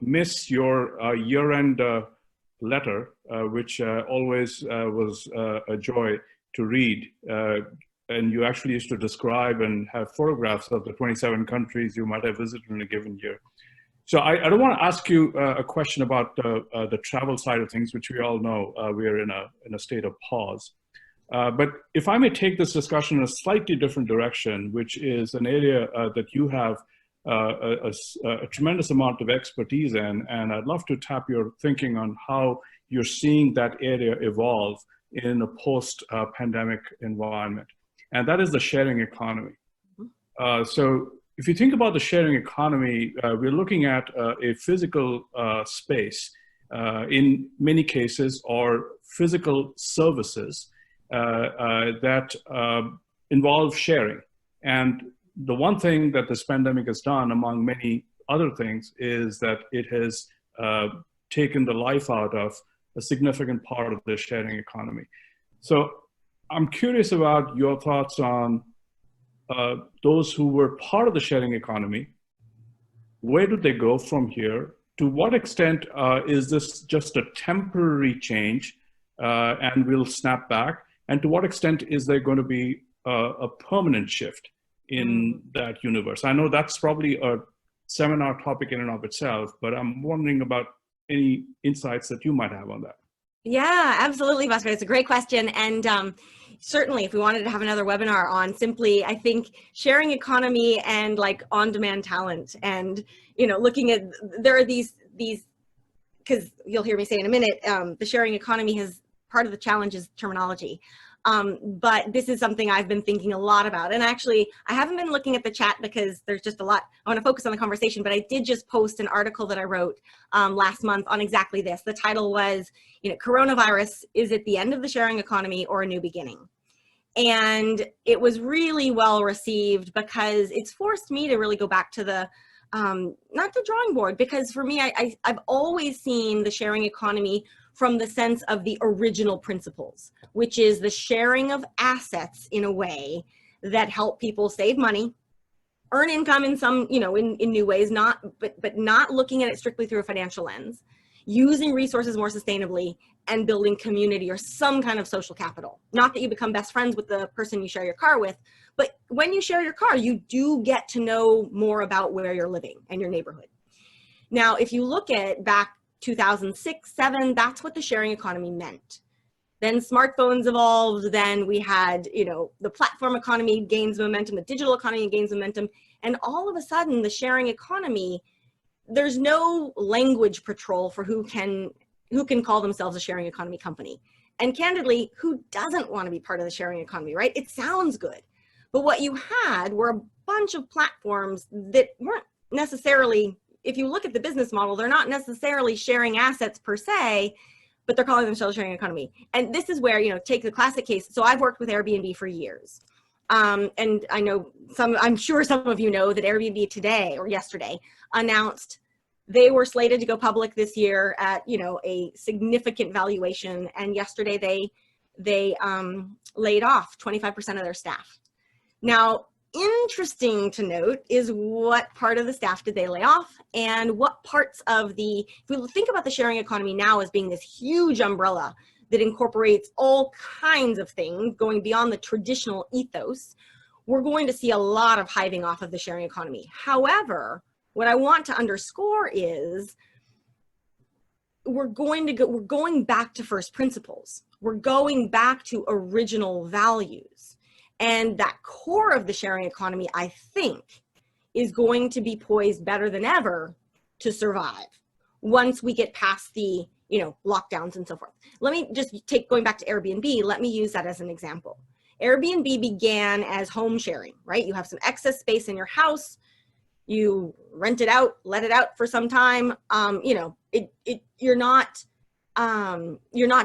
miss your year-end letter, which always was a joy to read. And you actually used to describe and have photographs of the 27 countries you might have visited in a given year. So I don't want to ask you a question about the travel side of things, which we all know we are in a state of pause. But if I may take this discussion in a slightly different direction, which is an area that you have a tremendous amount of expertise in, and I'd love to tap your thinking on how you're seeing that area evolve in a post-pandemic environment. And that is the sharing economy. So if you think about the sharing economy, we're looking at a physical space in many cases, or physical services that involve sharing. And the one thing that this pandemic has done, among many other things, is that it has taken the life out of a significant part of the sharing economy. So I'm curious about your thoughts on those who were part of the sharing economy. Where do they go from here? To what extent is this just a temporary change and we'll snap back? And to what extent is there going to be a permanent shift in that universe? I know that's probably a seminar topic in and of itself, but I'm wondering about any insights that you might have on that. Yeah, absolutely, Bhaskar. It's a great question. And certainly if we wanted to have another webinar on simply, I think, sharing economy and like on-demand talent and, you know, looking at, there are these, because you'll hear me say in a minute, the sharing economy has, part of the challenge is terminology. But this is something I've been thinking a lot about. And actually, I haven't been looking at the chat because there's just a lot. I want to focus on the conversation, but I did just post an article that I wrote last month on exactly this. The title was, you know, coronavirus, is it the end of the sharing economy or a new beginning? And it was really well received because it's forced me to really go back to the, not the drawing board, because for me, I've always seen the sharing economy from the sense of the original principles, which is the sharing of assets in a way that help people save money, earn income in some, you know, in new ways, but not looking at it strictly through a financial lens, using resources more sustainably, and building community or some kind of social capital. Not that you become best friends with the person you share your car with, but when you share your car, you do get to know more about where you're living and your neighborhood. Now, if you look at back 2006, 2007, that's what the sharing economy meant. Then smartphones evolved, then we had, you know, the platform economy gains momentum, the digital economy gains momentum, and all of a sudden the sharing economy, there's no language patrol for who can call themselves a sharing economy company. And candidly, who doesn't want to be part of the sharing economy, right? It sounds good. But what you had were a bunch of platforms that weren't necessarily, if you look at the business model, they're not necessarily sharing assets per se, but they're calling themselves sharing economy. And this is where, you know, take the classic case. So I've worked with Airbnb for years. And I know I'm sure some of you know that Airbnb today or yesterday announced they were slated to go public this year at, you know, a significant valuation. And yesterday they laid off 25% of their staff. Now, interesting to note is what part of the staff did they lay off and what parts of the, if we think about the sharing economy now as being this huge umbrella that incorporates all kinds of things going beyond the traditional ethos, we're going to see a lot of hiving off of the sharing economy. However, what I want to underscore is we're going back to first principles. We're going back to original values. And that core of the sharing economy, I think, is going to be poised better than ever to survive once we get past the, you know, lockdowns and so forth. Let me just going back to Airbnb, let me use that as an example. Airbnb began as home sharing, right? You have some excess space in your house, you rent it out, let it out for some time. You know, you're not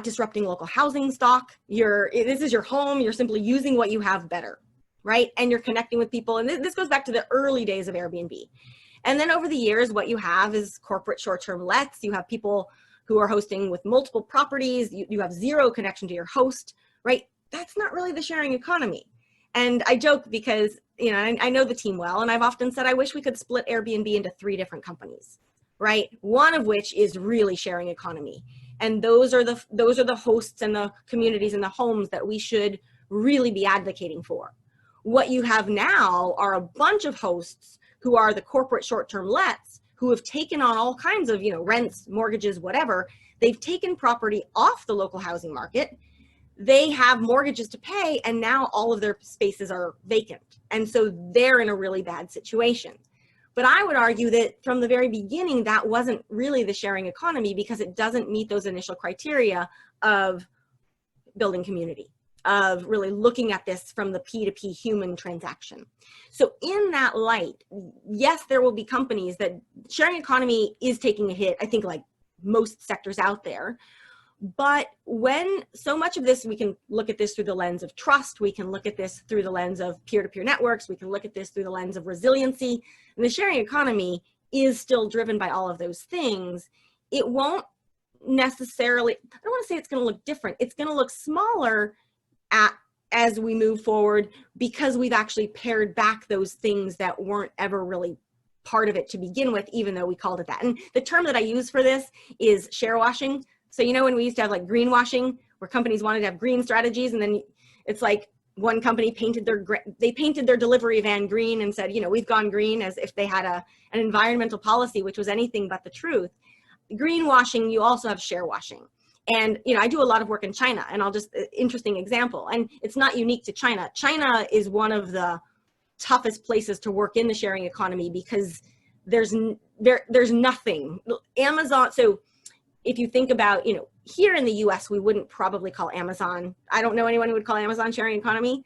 disrupting local housing stock. This is your home. You're simply using what you have better, right? And you're connecting with people. And this goes back to the early days of Airbnb. And then over the years, what you have is corporate short-term lets. You have people who are hosting with multiple properties. You have zero connection to your host, right? That's not really the sharing economy. And I joke because, you know, I know the team well, and I've often said, I wish we could split Airbnb into 3 different companies, right? One of which is really sharing economy. And those are the hosts and the communities and the homes that we should really be advocating for. What you have now are a bunch of hosts who are the corporate short-term lets who have taken on all kinds of, you know, rents, mortgages, whatever. They've taken property off the local housing market. They have mortgages to pay, and now all of their spaces are vacant. And so they're in a really bad situation. But I would argue that from the very beginning, that wasn't really the sharing economy because it doesn't meet those initial criteria of building community, of really looking at this from the P2P human transaction. So in that light, yes, there will be companies that sharing economy is taking a hit, I think like most sectors out there. But when so much of this, we can look at this through the lens of trust, we can look at this through the lens of peer-to-peer networks, we can look at this through the lens of resiliency, and the sharing economy is still driven by all of those things. It won't necessarily, I don't want to say it's going to look different, it's going to look smaller as we move forward because we've actually pared back those things that weren't ever really part of it to begin with, even though we called it that. And the term that I use for this is share washing. So, you know, when we used to have like greenwashing, where companies wanted to have green strategies, and then it's like one company painted their delivery van green and said, you know, we've gone green, as if they had an environmental policy, which was anything but the truth. Greenwashing, you also have share washing. And, you know, I do a lot of work in China, and I'll just, interesting example, and it's not unique to China. China is one of the toughest places to work in the sharing economy because there's nothing. Amazon, so if you think about, you know, here in the US, we wouldn't probably call Amazon, I don't know anyone who would call Amazon sharing economy.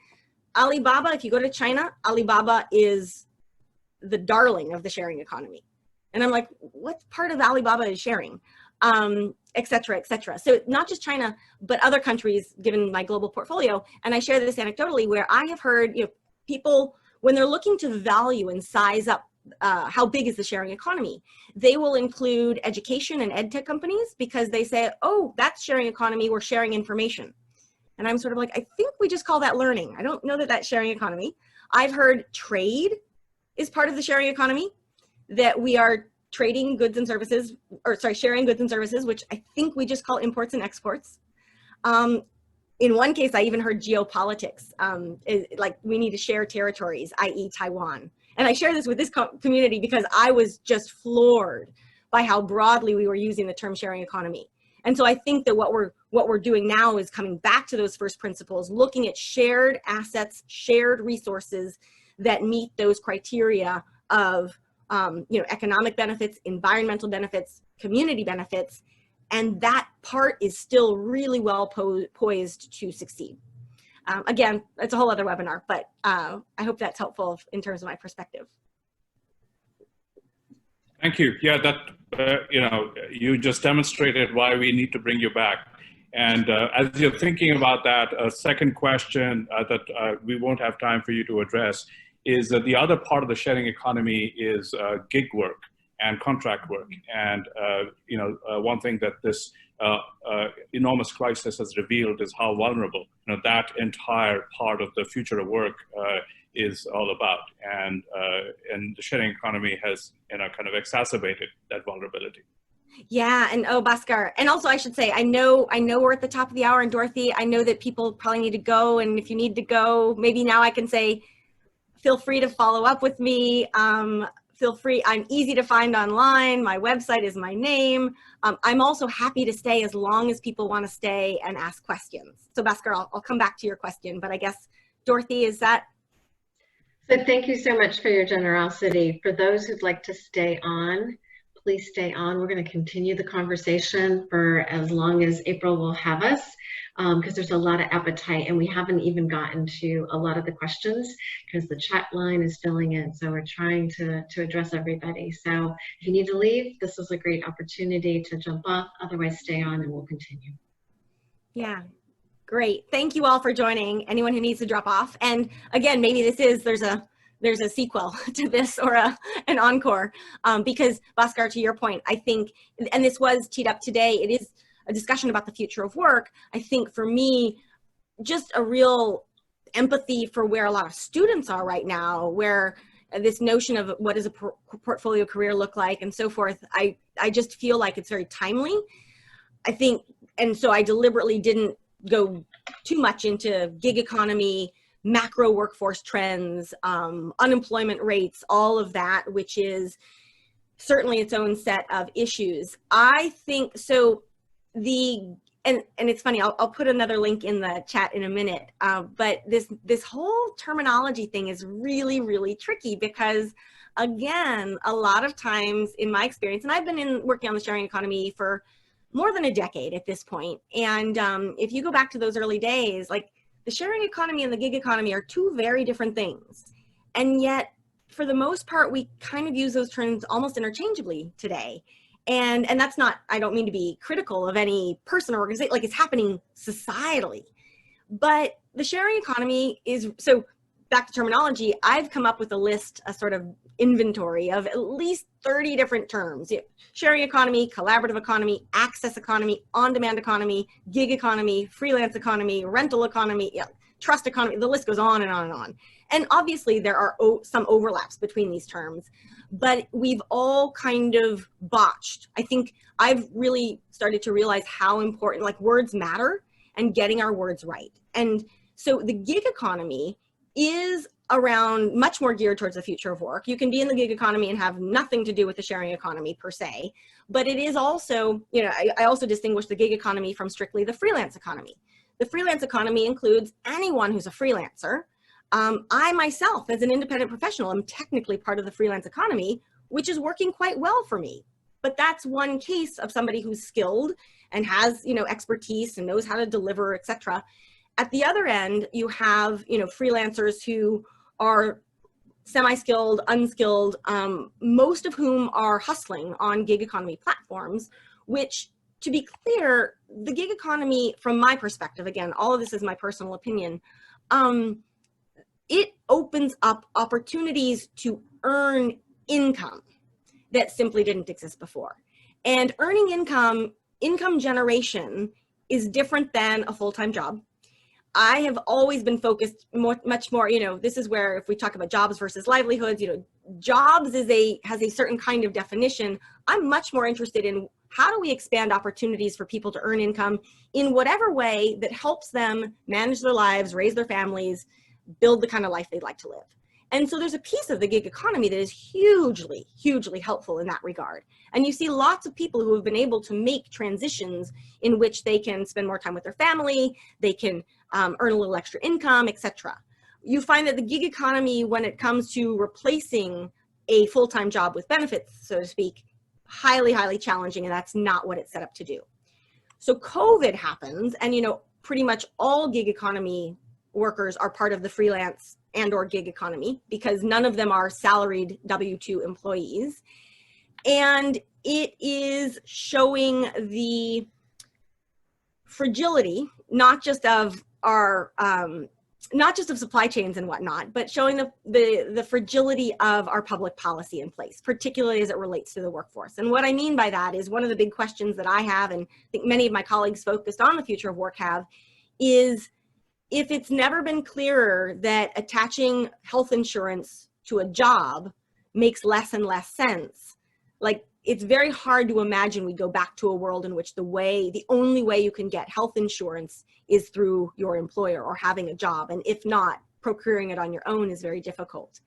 Alibaba, if you go to China, Alibaba is the darling of the sharing economy. And I'm like, what part of Alibaba is sharing? Et cetera, et cetera. So not just China, but other countries, given my global portfolio. And I share this anecdotally where I have heard, you know, people, when they're looking to value and size up how big is the sharing economy, they will include education and ed tech companies because they say, oh, that's sharing economy, we're sharing information. And I'm sort of like, I think we just call that learning. I don't know that that's sharing economy. I've heard trade is part of the sharing economy, that we are trading goods and services, or sorry, sharing goods and services, which I think we just call imports and exports. In one case, I even heard geopolitics, like we need to share territories, i.e. Taiwan. And I share this with this community because I was just floored by how broadly we were using the term sharing economy. And so I think that what we're doing now is coming back to those first principles, looking at shared assets, shared resources that meet those criteria of you know, economic benefits, environmental benefits, community benefits, and that part is still really well poised to succeed. Again, it's a whole other webinar, but I hope that's helpful in terms of my perspective. Thank you. Yeah, that, you know, you just demonstrated why we need to bring you back. And as you're thinking about that, a second question that we won't have time for you to address is that the other part of the sharing economy is gig work and contract work. And, you know, one thing that this enormous crisis has revealed is how vulnerable, you know, that entire part of the future of work is all about. And the sharing economy has, you know, kind of exacerbated that vulnerability. Yeah, and oh, Bhaskar, and also I should say, I know we're at the top of the hour, and Dorothy, I know that people probably need to go, and if you need to go, maybe now I can say, feel free to follow up with me. Feel free, I'm easy to find online. My website is my name. I'm also happy to stay as long as people want to stay and ask questions. So Bhaskar, I'll come back to your question, but I guess, Dorothy, is that? So thank you so much for your generosity. For those who'd like to stay on, please stay on. We're going to continue the conversation for as long as April will have us, because there's a lot of appetite, and we haven't even gotten to a lot of the questions because the chat line is filling in. So we're trying to address everybody. So if you need to leave, this is a great opportunity to jump off. Otherwise, stay on and we'll continue. Yeah. Great. Thank you all for joining. Anyone who needs to drop off. And again, maybe there's a sequel to this or an encore, because Bhaskar, to your point, I think, and this was teed up today, it is a discussion about the future of work. I think for me, just a real empathy for where a lot of students are right now, where this notion of what does a portfolio career look like and so forth, I just feel like it's very timely. I think, and so I deliberately didn't go too much into gig economy, macro workforce trends, unemployment rates, all of that, which is certainly its own set of issues. I think, so and it's funny, I'll put another link in the chat in a minute, but this whole terminology thing is really, really tricky because, again, a lot of times in my experience, and I've been working on the sharing economy for more than a decade at this point, and if you go back to those early days, like the sharing economy and the gig economy are two very different things, and yet for the most part, we kind of use those terms almost interchangeably today. And that's not, I don't mean to be critical of any person or organization, like it's happening societally. But the sharing economy is, so back to terminology, I've come up with a list, a sort of inventory of at least 30 different terms. Sharing economy, collaborative economy, access economy, on-demand economy, gig economy, freelance economy, rental economy, trust economy, the list goes on and on and on. And obviously there are some overlaps between these terms, but we've all kind of botched. I think I've really started to realize how important, like, words matter and getting our words right. And so the gig economy is around much more geared towards the future of work. You can be in the gig economy and have nothing to do with the sharing economy per se, but it is also, I also distinguish the gig economy from strictly the freelance economy. The freelance economy includes anyone who's a freelancer. I myself, as an independent professional, am technically part of the freelance economy, which is working quite well for me. But that's one case of somebody who's skilled and has, expertise and knows how to deliver, etc. At the other end, you have, freelancers who are semi-skilled, unskilled, most of whom are hustling on gig economy platforms, which, to be clear, the gig economy, from my perspective, again, all of this is my personal opinion, it opens up opportunities to earn income that simply didn't exist before. And earning income generation is different than a full-time job. I have always been focused much more, this is where, if we talk about jobs versus livelihoods, jobs has a certain kind of definition. I'm much more interested in how do we expand opportunities for people to earn income in whatever way that helps them manage their lives, raise their families, build the kind of life they'd like to live. And so there's a piece of the gig economy that is hugely, hugely helpful in that regard. And you see lots of people who have been able to make transitions in which they can spend more time with their family, they can earn a little extra income, etc. You find that the gig economy, when it comes to replacing a full-time job with benefits, so to speak, highly, highly challenging, and that's not what it's set up to do. So COVID happens, and pretty much all gig economy workers are part of the freelance and or gig economy because none of them are salaried W-2 employees. And it is showing the fragility, not just of our, not just of supply chains and whatnot, but showing the fragility of our public policy in place, particularly as it relates to the workforce. And what I mean by that is one of the big questions that I have, and I think many of my colleagues focused on the future of work have, is if it's never been clearer that attaching health insurance to a job makes less and less sense, like it's very hard to imagine we go back to a world in which the only way you can get health insurance is through your employer or having a job. And if not, procuring it on your own is very difficult.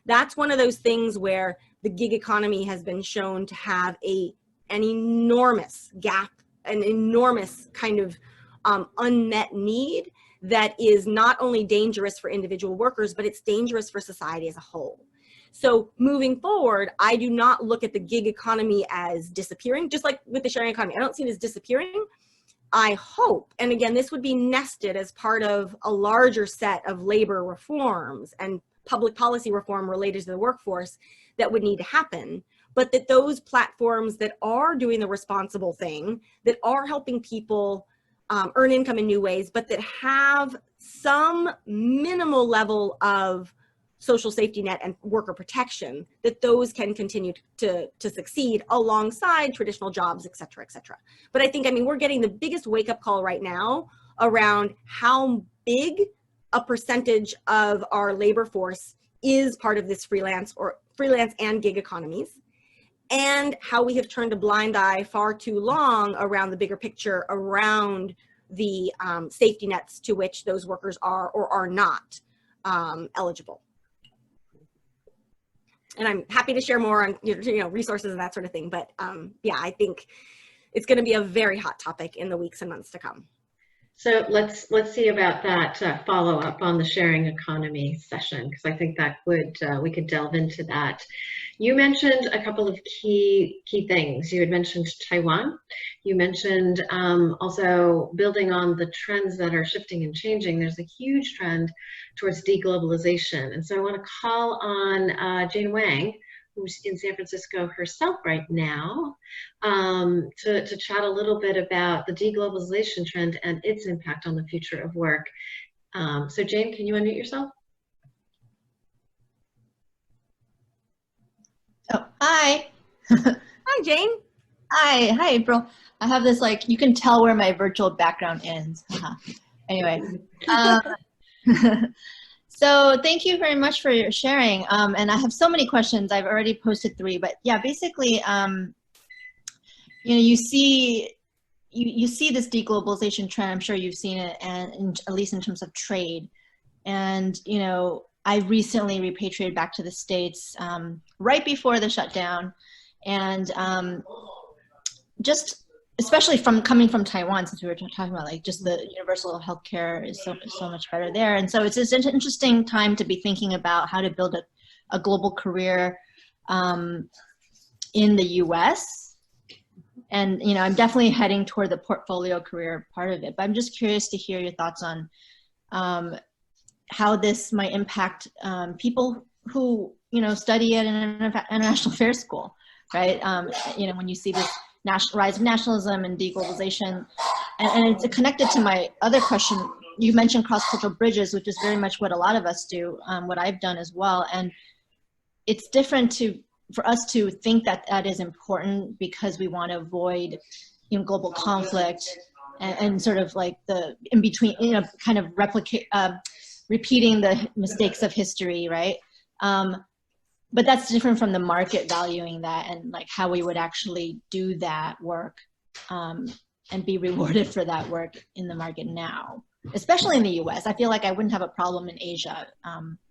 That's one of those things where the gig economy has been shown to have an enormous gap, an enormous kind of unmet need that is not only dangerous for individual workers, but it's dangerous for society as a whole. So moving forward, I do not look at the gig economy as disappearing, just like with the sharing economy. I don't see it as disappearing. I hope, and again, this would be nested as part of a larger set of labor reforms and public policy reform related to the workforce that would need to happen, but that those platforms that are doing the responsible thing, that are helping people earn income in new ways, but that have some minimal level of social safety net and worker protection, that those can continue to succeed alongside traditional jobs, et cetera, et cetera. But I think, we're getting the biggest wake-up call right now around how big a percentage of our labor force is part of this freelance and gig economies, and how we have turned a blind eye far too long around the bigger picture around the safety nets to which those workers are or are not eligible. And I'm happy to share more on resources and that sort of thing. But yeah, I think it's going to be a very hot topic in the weeks and months to come. So let's see about that follow up on the sharing economy session, because I think that would we could delve into that. You mentioned a couple of key things. You had mentioned Taiwan. You mentioned also building on the trends that are shifting and changing. There's a huge trend towards deglobalization, and so I want to call on Jane Wang, who's in San Francisco herself right now, to chat a little bit about the deglobalization trend and its impact on the future of work. So Jane, can you unmute yourself? Oh, hi. Hi, Jane. Hi, April. I have this, you can tell where my virtual background ends. Anyway. So thank you very much for your sharing. And I have so many questions. I've already posted 3, but yeah, basically, you see this deglobalization trend. I'm sure you've seen it, and at least in terms of trade. And I recently repatriated back to the States right before the shutdown. And just especially coming from Taiwan, since we were talking about like just the universal healthcare is so much better there. And so it's just an interesting time to be thinking about how to build a global career in the US. And, you know, I'm definitely heading toward the portfolio career part of it, but I'm just curious to hear your thoughts on how this might impact people who, you know, study at an international affairs school, right? You know, when you see this rise of nationalism and deglobalization, and it's connected to my other question. You mentioned cross-cultural bridges, which is very much what a lot of us do, what I've done as well. And it's different for us to think that that is important because we want to avoid, you know, global conflict and sort of like the in between, you know, kind of repeating the mistakes of history, right? But that's different from the market valuing that and like how we would actually do that work and be rewarded for that work in the market now, especially in the US. I feel like I wouldn't have a problem in Asia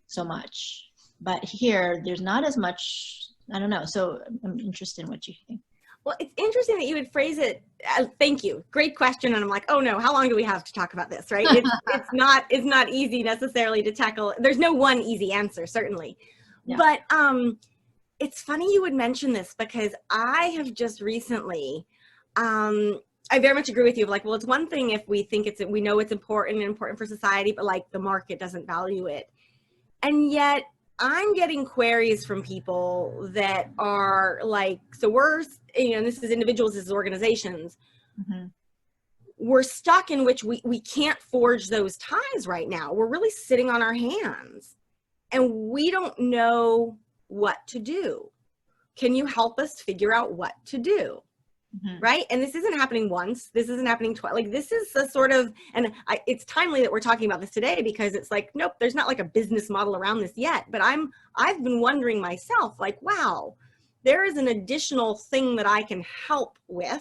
so much, but here there's not as much, I don't know. So I'm interested in what you think. Well, it's interesting that you would phrase it. Thank you. Great question. And I'm like, oh no, how long do we have to talk about this, right? It's not easy necessarily to tackle. There's no one easy answer, certainly. Yeah. But it's funny you would mention this because I have just recently, I very much agree with you. Like, well, it's one thing if we think we know it's important for society, but like the market doesn't value it. And yet I'm getting queries from people that are like, so we're, you know, this is individuals, this is organizations. Mm-hmm. We're stuck in which we can't forge those ties right now. We're really sitting on our hands and we don't know what to do. Can you help us figure out what to do? Mm-hmm. Right? And this isn't happening once. This isn't happening twice. Like this is a sort of, and it's timely that we're talking about this today because it's like, nope, there's not like a business model around this yet. But I've been wondering myself, like, wow, there is an additional thing that I can help with,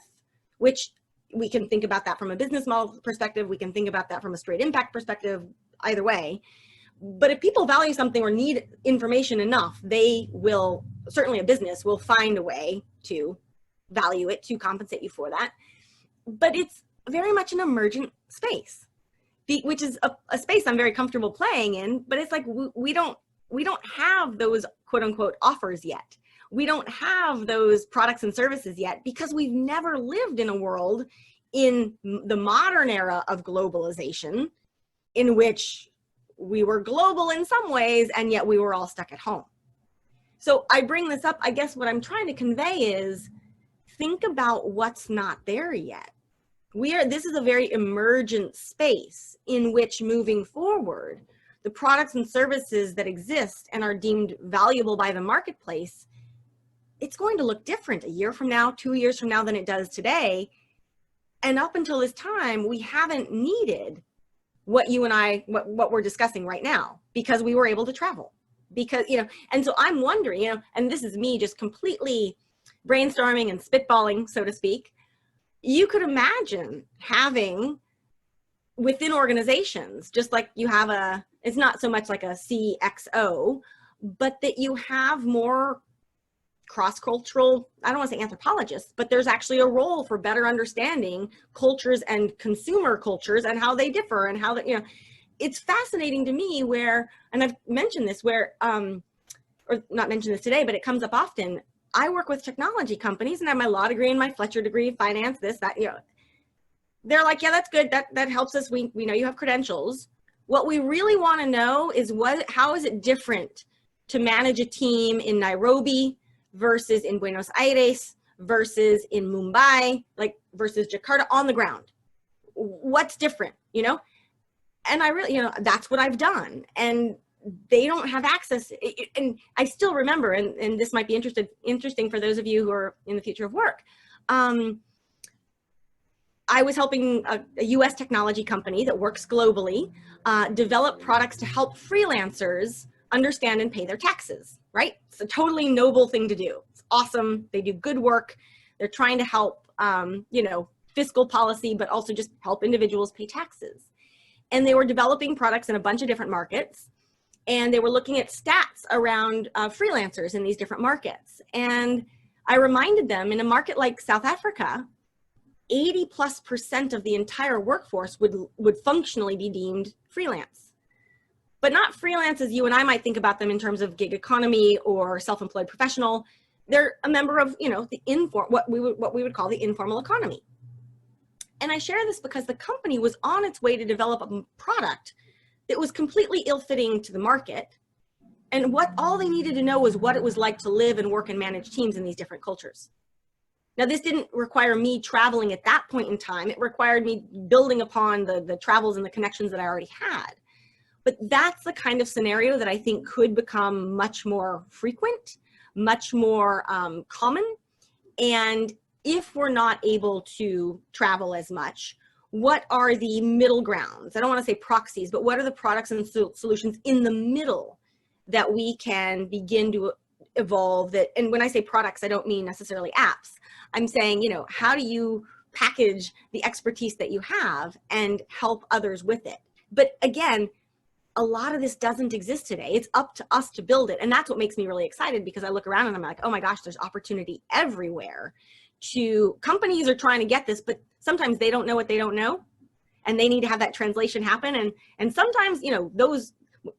which we can think about that from a business model perspective. We can think about that from a straight impact perspective, either way. But if people value something or need information enough, they will, certainly a business will find a way to value it, to compensate you for that. But it's very much an emergent space, which is a space I'm very comfortable playing in, but it's like we don't have those quote unquote offers yet. We don't have those products and services yet because we've never lived in a world in the modern era of globalization in which we were global in some ways and yet we were all stuck at home. So I bring this up, I guess what I'm trying to convey is think about what's not there yet. This is a very emergent space in which moving forward, the products and services that exist and are deemed valuable by the marketplace, it's going to look different a year from now, 2 years from now than it does today. And up until this time, we haven't needed what you and I, what we're discussing right now, because we were able to travel. Because, you know, and so I'm wondering, you know, and this is me just completely brainstorming and spitballing, so to speak. You could imagine having within organizations, just like you have it's not so much like a CXO, but that you have more cross-cultural, I don't want to say anthropologists, but there's actually a role for better understanding cultures and consumer cultures and how they differ and how that, you know, it's fascinating to me where, and I've mentioned this where, or not mentioned this today, but it comes up often. I work with technology companies and I have my law degree and my Fletcher degree, finance, this, that, you know, they're like, yeah, that's good. That helps us. We know you have credentials. What we really want to know is how is it different to manage a team in Nairobi versus in Buenos Aires versus in Mumbai, like versus Jakarta on the ground? What's different, you know? And I really, you know, that's what I've done. And they don't have access. And I still remember, and this might be interesting for those of you who are in the future of work. I was helping a US technology company that works globally develop products to help freelancers understand and pay their taxes, right? It's a totally noble thing to do. It's awesome. They do good work. They're trying to help, you know, fiscal policy, but also just help individuals pay taxes. And they were developing products in a bunch of different markets. And they were looking at stats around freelancers in these different markets. And I reminded them, in a market like South Africa, 80+% of the entire workforce would functionally be deemed freelance. But not freelance as you and I might think about them in terms of gig economy or self-employed professional. They're a member of, you know, the what we would call the informal economy. And I share this because the company was on its way to develop a product that was completely ill-fitting to the market. And all they needed to know was what it was like to live and work and manage teams in these different cultures. Now, this didn't require me traveling at that point in time. It required me building upon the travels and the connections that I already had. But that's the kind of scenario that I think could become much more frequent, much more common. And if we're not able to travel as much, what are the middle grounds? I don't want to say proxies, but what are the products and solutions in the middle that we can begin to evolve that? And when I say products, I don't mean necessarily apps. I'm saying, you know, how do you package the expertise that you have and help others with it? But again, a lot of this doesn't exist today. It's up to us to build it. And that's what makes me really excited, because I look around and I'm like, oh my gosh, there's opportunity everywhere. Companies are trying to get this, but sometimes they don't know what they don't know, and they need to have that translation happen. And sometimes, you know,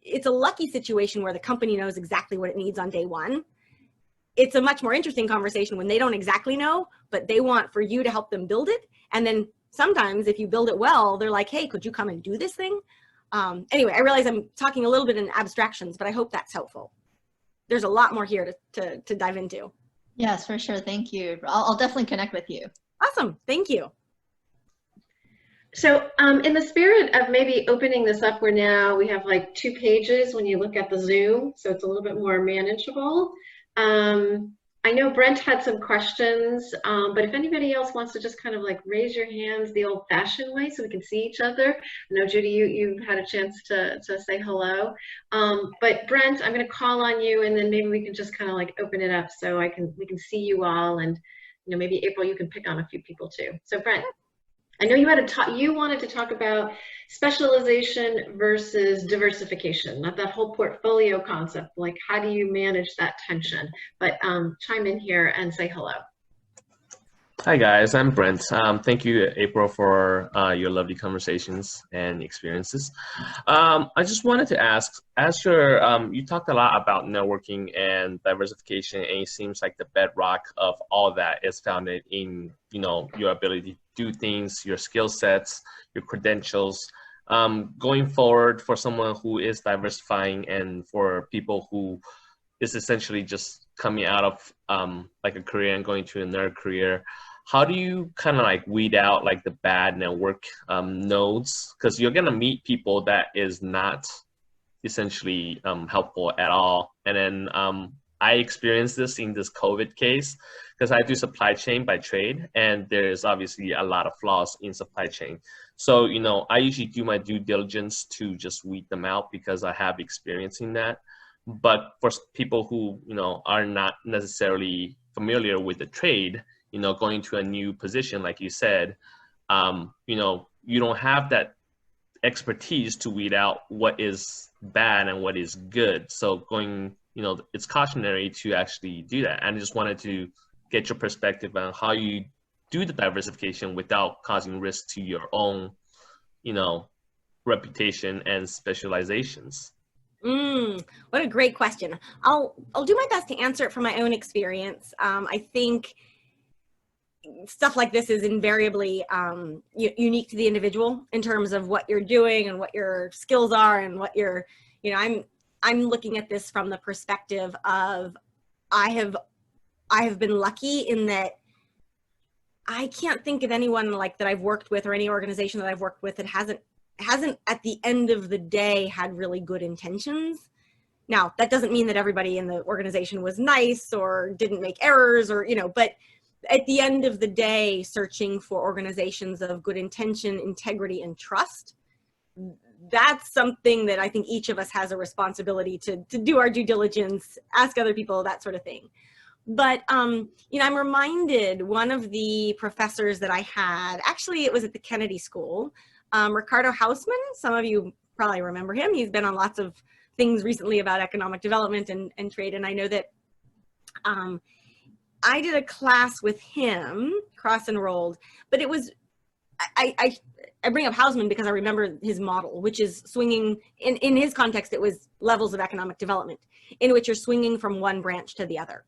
it's a lucky situation where the company knows exactly what it needs on day one. It's a much more interesting conversation when they don't exactly know, but they want for you to help them build it. And then sometimes if you build it well, they're like, hey, could you come and do this thing? Anyway, I realize I'm talking a little bit in abstractions, but I hope that's helpful. There's a lot more here to dive into. Yes, for sure. Thank you. I'll definitely connect with you. Awesome. Thank you. So in the spirit of maybe opening this up, where now we have like 2 pages when you look at the Zoom, so it's a little bit more manageable. I know Brent had some questions, but if anybody else wants to just kind of like raise your hands the old-fashioned way so we can see each other. I know, Judy, you've had a chance to say hello. But Brent, I'm going to call on you, and then maybe we can just kind of like open it up so we can see you all, and you know, maybe April, you can pick on a few people too. So Brent, I know you wanted to talk about specialization versus diversification, not that whole portfolio concept, like how do you manage that tension? But chime in here and say hello. Hi guys, I'm Brent. Thank you, April, for your lovely conversations and experiences. I just wanted to ask, as you talked a lot about networking and diversification, and it seems like the bedrock of all that is founded in, you know, your ability to do things, your skill sets, your credentials. Going forward, for someone who is diversifying and for people who is essentially just coming out of like a career and going to another career, how do you kind of like weed out like the bad network nodes? Because you're gonna meet people that is not essentially helpful at all. And then I experienced this in this COVID case because I do supply chain by trade, and there's obviously a lot of flaws in supply chain. So, you know, I usually do my due diligence to just weed them out because I have experience in that. But for people who, you know, are not necessarily familiar with the trade, you know, going to a new position, like you said, you know, you don't have that expertise to weed out what is bad and what is good. So going, you know, it's cautionary to actually do that. And I just wanted to get your perspective on how you do the diversification without causing risk to your own, you know, reputation and specializations. What a great question. I'll do my best to answer it from my own experience. I think stuff like this is invariably unique to the individual in terms of what you're doing and what your skills are and what you're, you know, I'm looking at this from the perspective of I have been lucky in that I can't think of anyone like that I've worked with or any organization that I've worked with that hasn't at the end of the day had really good intentions. Now, that doesn't mean that everybody in the organization was nice or didn't make errors or, you know, but at the end of the day, searching for organizations of good intention, integrity, and trust, that's something that I think each of us has a responsibility to do our due diligence, ask other people, that sort of thing. But, you know, I'm reminded one of the professors that I had, actually it was at the Kennedy School, Ricardo Hausman. Some of you probably remember him. He's been on lots of things recently about economic development and trade. And I know that I did a class with him, cross-enrolled, but it was, I bring up Hausman because I remember his model, which is swinging, in his context, it was levels of economic development, in which you're swinging from one branch to the other.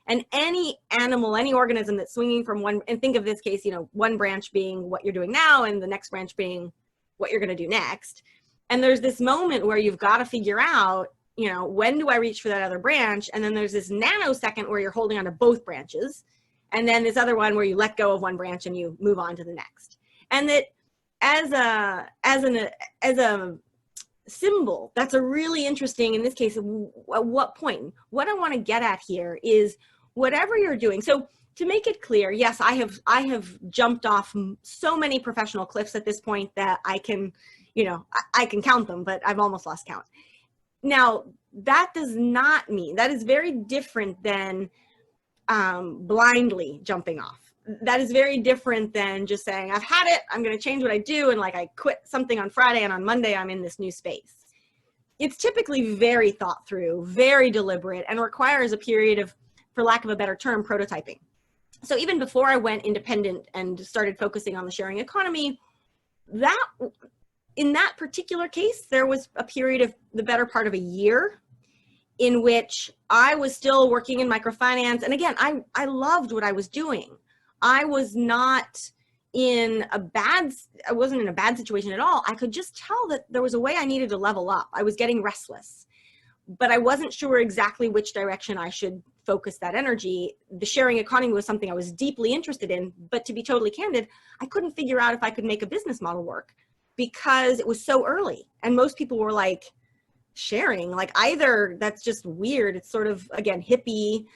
And any animal, any organism that's swinging from one, and think of this case, you know, one branch being what you're doing now and the next branch being what you're going to do next. And there's this moment where you've got to figure out, you know, when do I reach for that other branch? And then there's this nanosecond where you're holding on to both branches. And then this other one where you let go of one branch and you move on to the next. And that as a symbol, that's a really interesting, in this case, at what point, what I want to get at here is whatever you're doing. So to make it clear, yes, I have jumped off so many professional cliffs at this point that I can, you know, I can count them, but I've almost lost count. Now, that does not mean, that is very different than blindly jumping off. That is very different than just saying, I've had it, I'm going to change what I do, and like I quit something on Friday and on Monday I'm in this new space. It's typically very thought through, very deliberate, and requires a period of, for lack of a better term, prototyping. So even before I went independent and started focusing on the sharing economy, that in that particular case, there was a period of the better part of a year in which I was still working in microfinance. And again, I loved what I was doing. I was not in a bad, I wasn't in a bad situation at all. I could just tell that there was a way I needed to level up. I was getting restless, but I wasn't sure exactly which direction I should focus that energy. The sharing economy was something I was deeply interested in, but to be totally candid, I couldn't figure out if I could make a business model work because it was so early. And most people were like, sharing, like either that's just weird, it's sort of, again, hippie,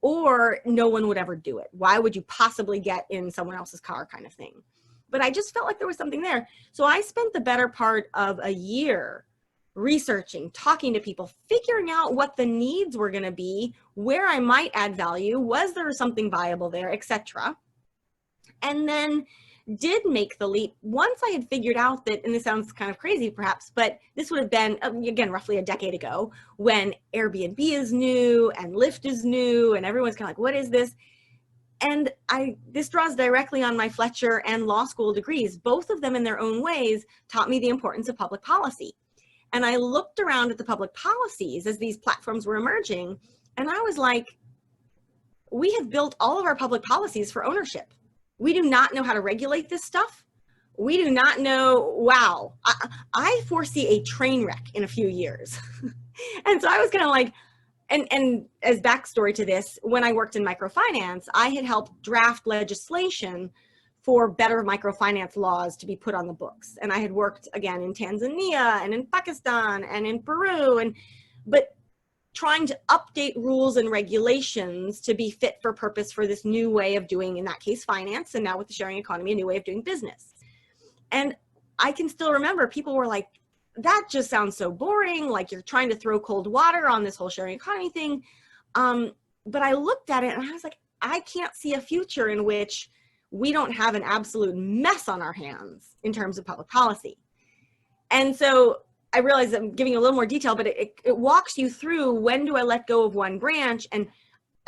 or no one would ever do it. Why would you possibly get in someone else's car kind of thing? But I just felt like there was something there. So I spent the better part of a year researching, talking to people, figuring out what the needs were going to be, where I might add value, was there something viable there, etc. And then did make the leap once I had figured out that, and this sounds kind of crazy perhaps, but this would have been, again, roughly a decade ago, when Airbnb is new and Lyft is new and everyone's kind of like, what is this? And this draws directly on my Fletcher and law school degrees. Both of them in their own ways taught me the importance of public policy. And I looked around at the public policies as these platforms were emerging, and I was like, we have built all of our public policies for ownership. We do not know how to regulate this stuff. We do not know, wow, I foresee a train wreck in a few years. And so I was kind of like, and as backstory to this, when I worked in microfinance, I had helped draft legislation for better microfinance laws to be put on the books. And I had worked, again, in Tanzania and in Pakistan and in Peru, but trying to update rules and regulations to be fit for purpose for this new way of doing, in that case, finance, and now with the sharing economy, a new way of doing business. And I can still remember people were like, that just sounds so boring, like you're trying to throw cold water on this whole sharing economy thing. But I looked at it and I was like, I can't see a future in which we don't have an absolute mess on our hands in terms of public policy. And so I realize I'm giving you a little more detail, but it walks you through, when do I let go of one branch? And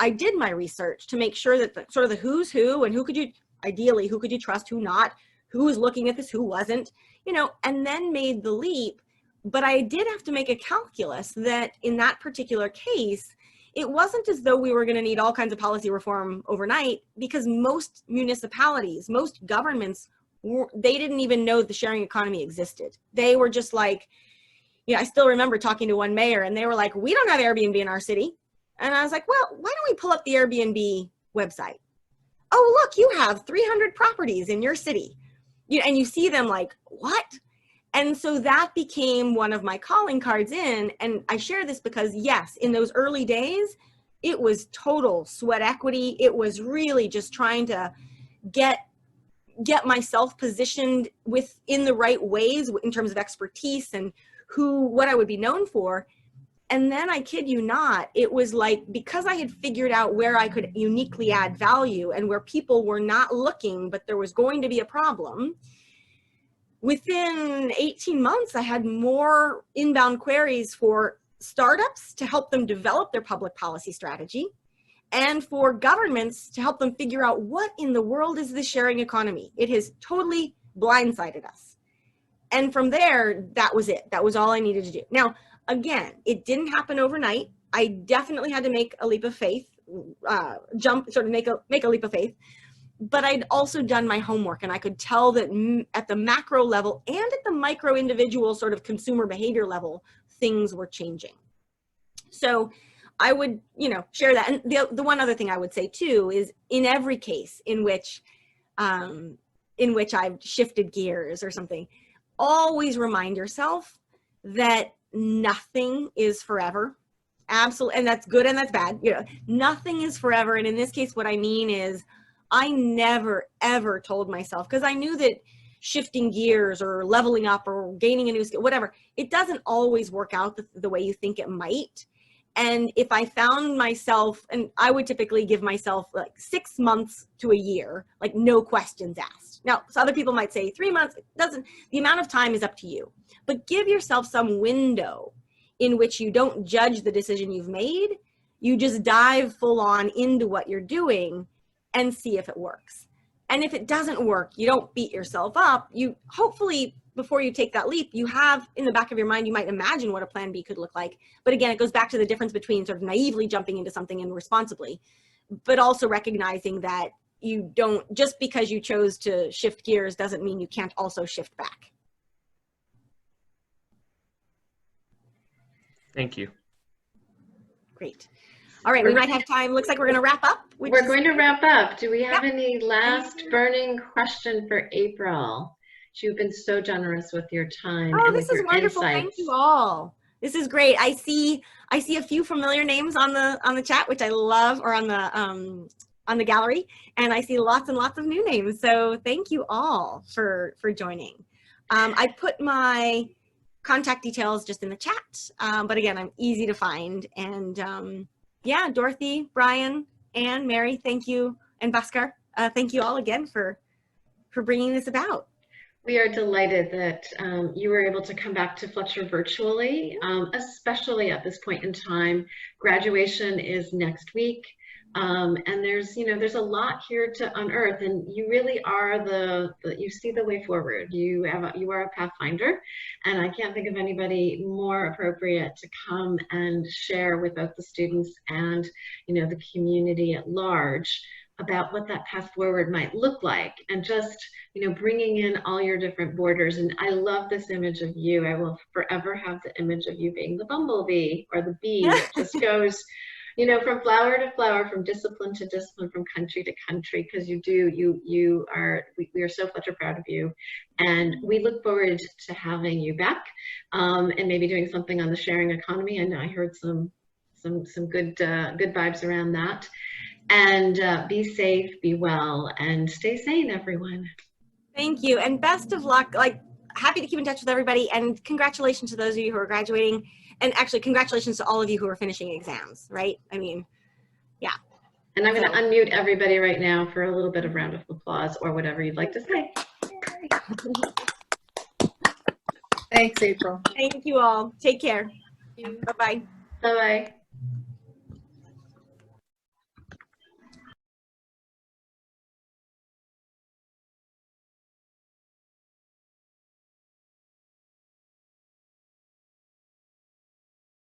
I did my research to make sure that sort of the who's who, and who could you, ideally, who could you trust, who not, who was looking at this, who wasn't, you know, and then made the leap. But I did have to make a calculus that in that particular case, it wasn't as though we were going to need all kinds of policy reform overnight, because most municipalities, most governments, they didn't even know the sharing economy existed. They were just like, you know, I still remember talking to one mayor and they were like, we don't have Airbnb in our city. And I was like, well, why don't we pull up the Airbnb website? Oh, look, you have 300 properties in your city. And you see them like, what? And so that became one of my calling cards in. And I share this because, yes, in those early days, it was total sweat equity. It was really just trying to get myself positioned in the right ways in terms of expertise and what I would be known for. And then, I kid you not, it was like, because I had figured out where I could uniquely add value and where people were not looking, but there was going to be a problem, within 18 months, I had more inbound queries for startups to help them develop their public policy strategy, and for governments to help them figure out what in the world is the sharing economy. It has totally blindsided us. And from there, that was it. That was all I needed to do. Now, again, it didn't happen overnight. I definitely had to make a leap of faith, make a leap of faith. But I'd also done my homework, and I could tell that at the macro level and at the micro individual sort of consumer behavior level, things were changing. So I would, share that. And the one other thing I would say too is, in every case in which I've shifted gears or something, always remind yourself that nothing is forever. Absolutely, and that's good and that's bad. Nothing is forever. And in this case, what I mean is, I never, ever told myself, because I knew that shifting gears or leveling up or gaining a new skill, whatever, it doesn't always work out the way you think it might. And if I found myself, and I would typically give myself like 6 months to a year, like no questions asked. Now, so other people might say 3 months, the amount of time is up to you, but give yourself some window in which you don't judge the decision you've made. You just dive full on into what you're doing and see if it works. And if it doesn't work, you don't beat yourself up. You hopefully, before you take that leap, you have in the back of your mind, you might imagine what a plan B could look like. But again, it goes back to the difference between sort of naively jumping into something and responsibly, but also recognizing that you don't, just because you chose to shift gears doesn't mean you can't also shift back. Thank you. Great. All right, we might have time. Looks like we're going to wrap up. We're going to wrap up. Do we have any last burning question for April? You've been so generous with your time. Oh, and this with is your wonderful. insights. Thank you all. This is great. I see a few familiar names on the chat, which I love, or on the gallery, and I see lots and lots of new names. So thank you all for joining. I put my contact details just in the chat, but again, I'm easy to find. And yeah, Dorothy, Brian, Anne, Mary, thank you, and Bhaskar, thank you all again for bringing this about. We are delighted that you were able to come back to Fletcher virtually, especially at this point in time. Graduation is next week, and there's a lot here to unearth, and you really are you see the way forward. You are a pathfinder, and I can't think of anybody more appropriate to come and share with both the students and the community at large about what that path forward might look like, and just bringing in all your different borders. And I love this image of you. I will forever have the image of you being the bumblebee, or the bee that just goes from flower to flower, from discipline to discipline, from country to country, because we are so Fletcher proud of you, and we look forward to having you back, and maybe doing something on the sharing economy. I know I heard some good vibes around that. And be safe, be well, and stay sane, everyone. Thank you, and best of luck. Happy to keep in touch with everybody, and congratulations to those of you who are graduating, and actually congratulations to all of you who are finishing exams, right? I mean, yeah. And I'm going to unmute everybody right now for a little bit of round of applause, or whatever you'd like to say. Thanks, April. Thank you all. Take care. Bye-bye. Bye-bye.